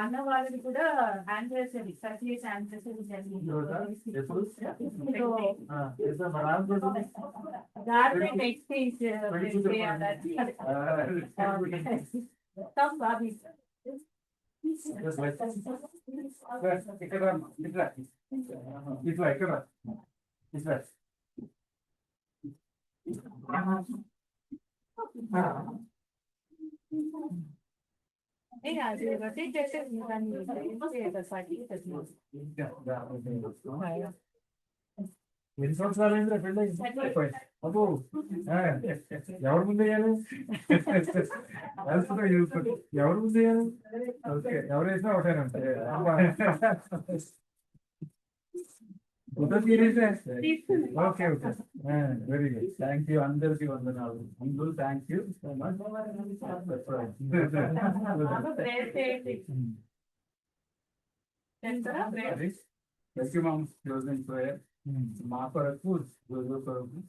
[SPEAKER 2] అన్న వాళ్ళని కూడా హ్యాండ్ చేసేది సర్టిఫికేట్ హ్యాండ్ చేసేది గార్మెంట్ ఎక్స్చేంజ్
[SPEAKER 1] ఇక్కడ ఇట్లా ఇట్లా ఇక్కడ ఇట్లా
[SPEAKER 3] ఎన్ని సంవత్సరాలు అయిందిరా పెళ్ళి? అబ్బో ఎవరు ముందు వేయాలి? ఎవరు ముందు వేయాలి? ఓకే, ఎవరు వేసినా ఒకటేనంటే okay okay, very good.
[SPEAKER 1] Thank you, అందరికీ వందనాలు. Uncle thank you so much. Closing prayer మా కొరకు రోజు కొరకు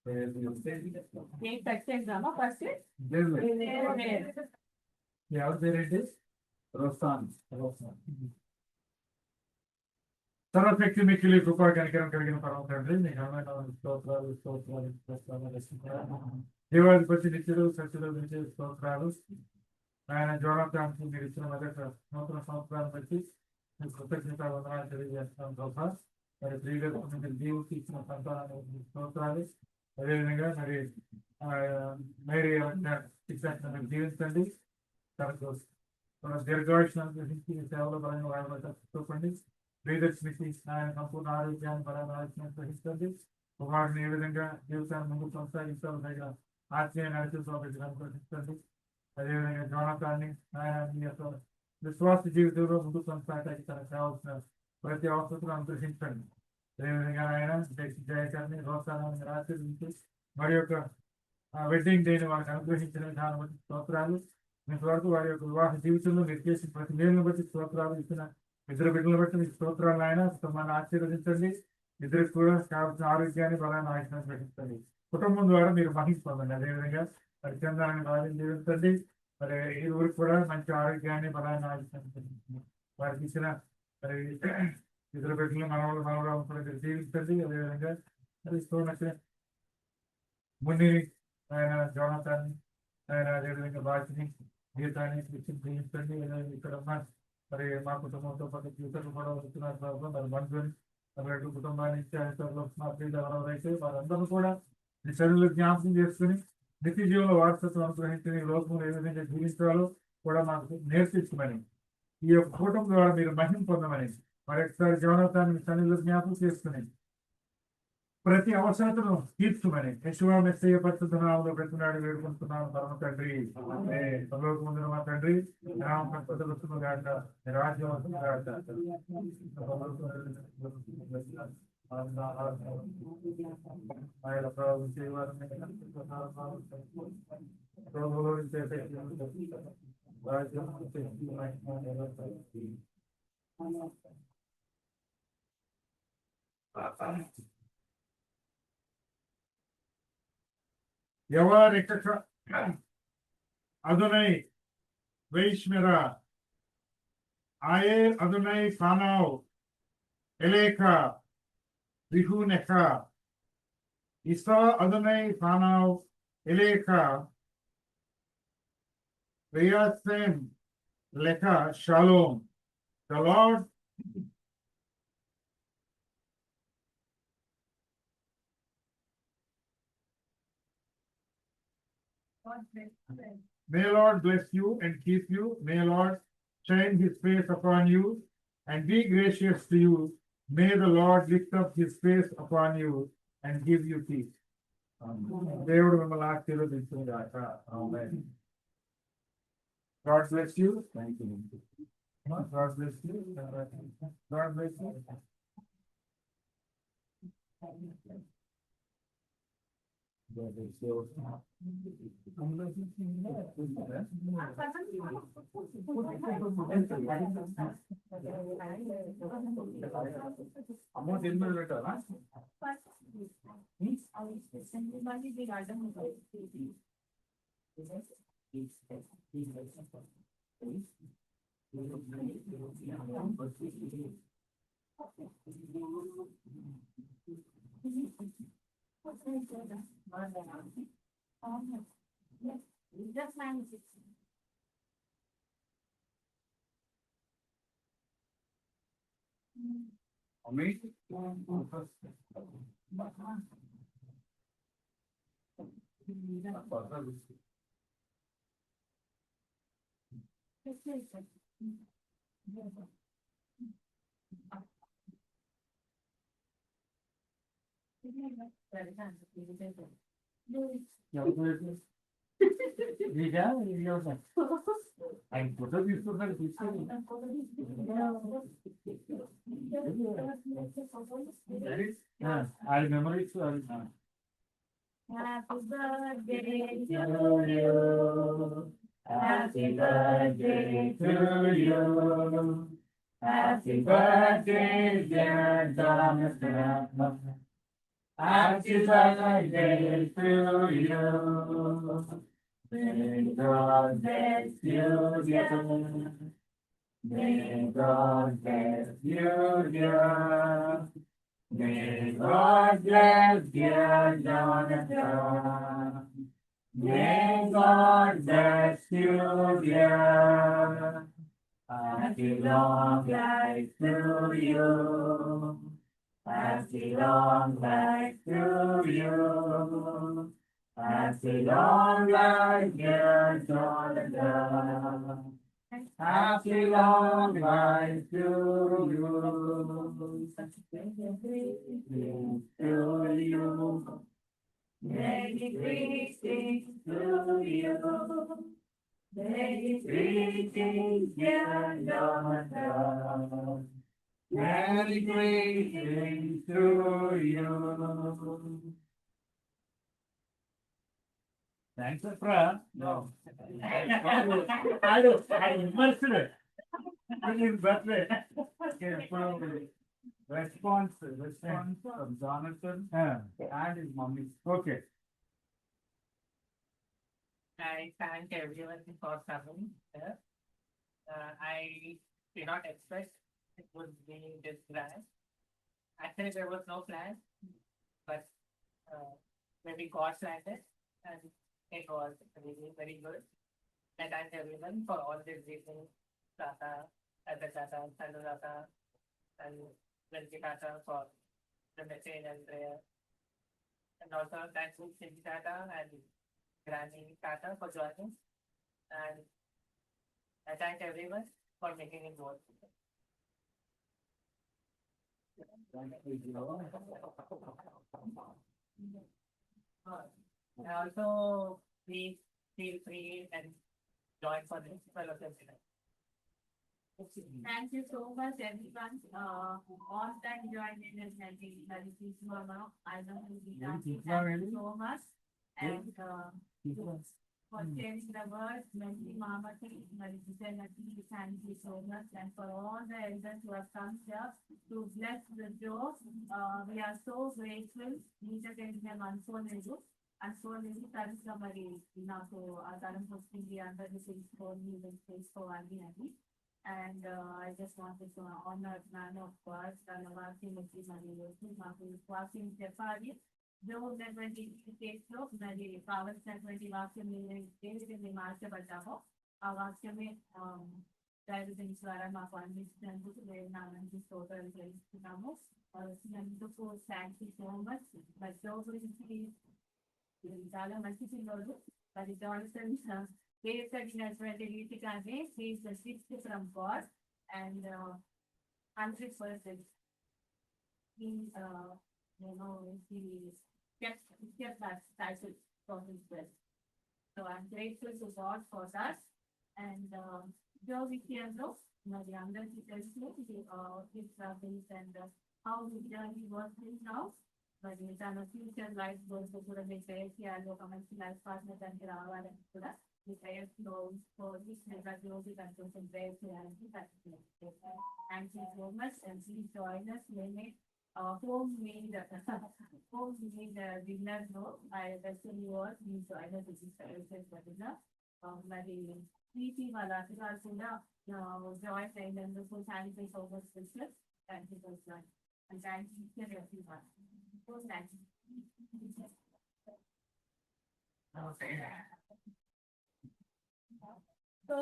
[SPEAKER 1] ప్రేయర్ చేస్తే ఎవరి పేరేంటి? రోస్తాన్.
[SPEAKER 3] సర్వశక్తి మిక్కిలి కృపా కనికరం కలిగిన పరమ తండ్రి, నీ ఘనమైన స్తోత్రాలు స్తోత్రాలు దేవాధిపతి నిత్యులు సత్యులు నిత్య స్తోత్రాలు. ఆయన జోనాథానికి మీరు ఇచ్చిన మొదట నూతన సంవత్సరాన్ని బట్టి మీకు కృతజ్ఞత వందనాలు తెలియజేస్తున్నాం ప్రభా. మరి ప్రియులకు మీరు దేవుడికి ఇచ్చిన సంతానాన్ని స్తోత్రాలు. అదేవిధంగా మరి మేరీ శిక్షణ జీవించండి. తనకు దీర్ఘాయుష్యాన్ని గ్రహించి సేవల బలంగా వాడబడి ప్రియదర్శినికి ఆయన సంపూర్ణ ఆరోగ్యాన్ని బలాన్ని ఆరోగ్యాన్ని గ్రహించండి. కుమారుని ఏ విధంగా జీవితాన్ని ముందుకు కొనసాగించాలో తగిన ఆత్మీయ నడిచుతో గ్రహించండి. అదేవిధంగా జోనాథాన్ని ఆయన మీ యొక్క విశ్వాస జీవితంలో ముందుకు కొనసాగడానికి తనకు కావాల్సిన ప్రతి అవసరం అనుగ్రహించండి. అదేవిధంగా ఆయన జయకాన్ని రోసాన్ని ఆశీర్వించి మరి యొక్క వెడ్డింగ్ డేని వారికి అనుగ్రహించిన విధానం బట్టి స్తోత్రాలు. ఇంతవరకు వారి యొక్క వివాహ జీవితంలో మీరు చేసిన ప్రతి మేలును బట్టి స్తోత్రాలు. ఇచ్చిన ఇద్దరు బిడ్డలు బట్టి మీకు స్తోత్రాలు. ఆయన కుటుంబాన్ని ఆశీర్వదించండి. ఇద్దరికి కూడా కావాల్సిన ఆరోగ్యాన్ని బలాన్ని ఆయుష్యాన్ని గ్రహించండి. కుటుంబం ద్వారా మీరు మహిళ పొందండి. అదేవిధంగా మరి చందాన్ని బాధ్యం జీవించండి. మరి ఈ ఊరికి కూడా మంచి ఆరోగ్యాన్ని బలాన్ని ఆయుష్యాన్ని గ్రహించండి. వారికి ఇచ్చిన మరి ఇద్దరు బిడ్డలు మనవరాలను కూడా మీరు జీవించండి. అదేవిధంగా మరి స్తోనకి మునిని ఆయన జోనాథాన్ని ఆయన అదేవిధంగా బాధ్యని గీతాన్ని జీవించండి. ఇక్కడ ఉన్న మరి మా కుటుంబంతో పాటు జీవితాలు కూడా వస్తున్నారు కాబట్టి మరి మందుని మరి కుటుంబాన్ని ఎవరెవరైతే వారందరూ కూడా ఈ చదువులు జ్ఞాపకం చేసుకుని నిత్య జీవంలో వారసత్వం అనుగ్రహించి లోకంలో ఏ విధంగా జీవించాలో కూడా మాకు నేర్పించమని ఈ యొక్క కుటుంబం ద్వారా మీరు మహిమ పొందమని మరొకసారి జోనాథాన్ని మీ సన్నిధిలో జ్ఞాపకం చేసుకుని ప్రతి అవసరతను తీర్చుమని యెషువా మెస్సయ్య పరిశుద్ధ నామములో ప్రతినాడు వేడుకుంటున్నాను పరమ తండ్రి. పరలోకమందున మా తండ్రి, నామం పరిశుద్ధ గాక, నీ రాజ్యం వస్తుంది గాక. ఆయన ప్రభు చేయవారిని ప్రభువులో చేసే రాజ్యం ఎవరిక Adonai Veishmera Ayer Adonai Fanao Eleka Rihuneka Isa Adonai Fanao Eleka Veyasem Leka Shalom. The Lord May Lord bless you and keep you. May Lord shine his face upon you and be gracious to you. May the Lord lift up his face upon you and give you peace. దేవుడు మిమ్మల్ని ఆశీర్వదించును గాక. ఆమేన్. God bless you. Thank you. God bless you. God bless you.
[SPEAKER 1] Amount ఎనిమిది పెట్టాలా
[SPEAKER 2] Just manage it.
[SPEAKER 1] అమ్మి ఆయన photo తీసుకున్నాడు తీసుకొని అది memories
[SPEAKER 2] Happy birthday to
[SPEAKER 1] you. Happy birthday to you. Happy birthday, dear Jonathan. Happy birthday to you. May God bless you, dear. May God bless you, dear. May God bless dear Jonathan. May God bless you, dear. Happy long life to you. Happy long life to you. Happy long life, dear Jonathan. Happy long life to you. To you. Many greetings to you. Many greetings, dear Jonathan. Many greetings to you.
[SPEAKER 3] Thanks అప్రా ఆడు immersed birthday
[SPEAKER 1] Response from Jonathan and his mummy.
[SPEAKER 3] Okay
[SPEAKER 6] I thank everyone for coming here. I did not expect it would be this grand. Actually, there was no plan, but maybe God planned it, and it was really very good. I thank everyone for all this reason, Tata, Tata, Sandu Tata, and Velki Tata for the message and prayer. And also thanks to Shinji Tata and Granny Tata for joining. And I thank everyone for making it work. And also please feel free and join for this fellowship dinner.
[SPEAKER 2] Thank you so much, everyone. All that joined in and helping Lalithi Mama. I know you did that. Thank you so much. And for sharing the words, Lalithi Mama, Lalithi Senati, thank you so much. And for all the elders who have come here to bless the joy, we are so grateful. అనుకోలేదు తరచుగా మరి నాకు ఆ తరం వచ్చింది అందరినీ తెలుసుకోవాలి తెలుసుకోవాలి అని and I just wanted to honour man of God తన వాక్యం వచ్చి మరి మాకు వాక్యం చెప్పాలి జో ఉన్నటువంటి కేసు లో మరి కావలసినటువంటి వాక్యం ఏదైతే మేము ఆశపడ్డామో ఆ వాక్యమే దైవజన్ ద్వారా మాకు అందించినందుకు నా మంచి స్తోత్రాలు తెలుస్తున్నాము వచ్చినందుకు థ్యాంక్ యూ సో మచ్ మరి జో గురించి చాలా మంచి పిల్లలు మరి జాన్సన్ పేరు తగినటువంటి రీతిగానే he's the sixth from God and 100% he kept that title for himself. So I'm grateful to God for that. And Joe Vicchiano, మరి అందరికీ తెలుసు his travels and how his journey was till now. మరి తన future life goals కూడా మీరు prayer చేయాలి, ఒక మంచి లైఫ్ పార్ట్నర్ దానికి రావాలని కూడా మీ ప్రేయర్స్ లో ఉంచుకోవాలి, ప్రతిరోజు దాని కోసం ప్రేయర్ చేయాలని thank you so much and please join us when home made dinner no I welcome you all, please join us this services webinar. మరి ప్రీతి వాళ్ళ అధికారులు కూడా జాయిన్ అయినందుకు thank you so much sister, thank you so much and thank you to everyone. So thank you. So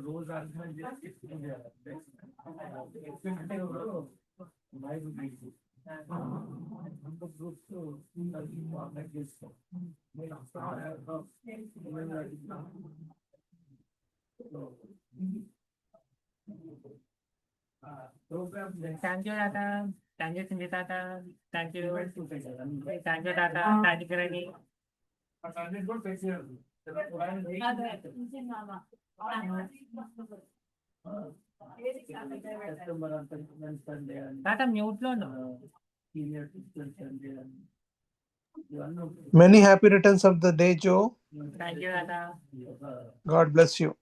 [SPEAKER 3] రోజు argument
[SPEAKER 6] Thank you, Tata. Thank you, Cindy Tata. Thank you. Thank you, Tata. Thank you, Kirani. Tata, mute lo no.
[SPEAKER 7] Many happy returns of the day, Joe.
[SPEAKER 6] Thank you, Tata.
[SPEAKER 7] God bless you.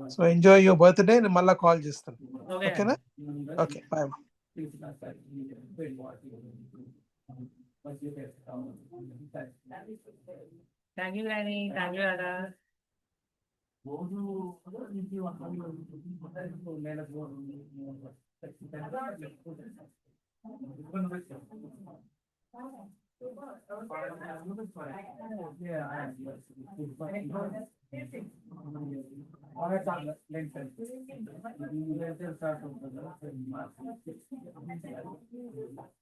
[SPEAKER 7] So enjoy your birthday and malla call చేస్తాను.
[SPEAKER 6] Okay.
[SPEAKER 7] Okay na? Okay, bye.
[SPEAKER 6] Thank you, Kirani. Thank you, Tata.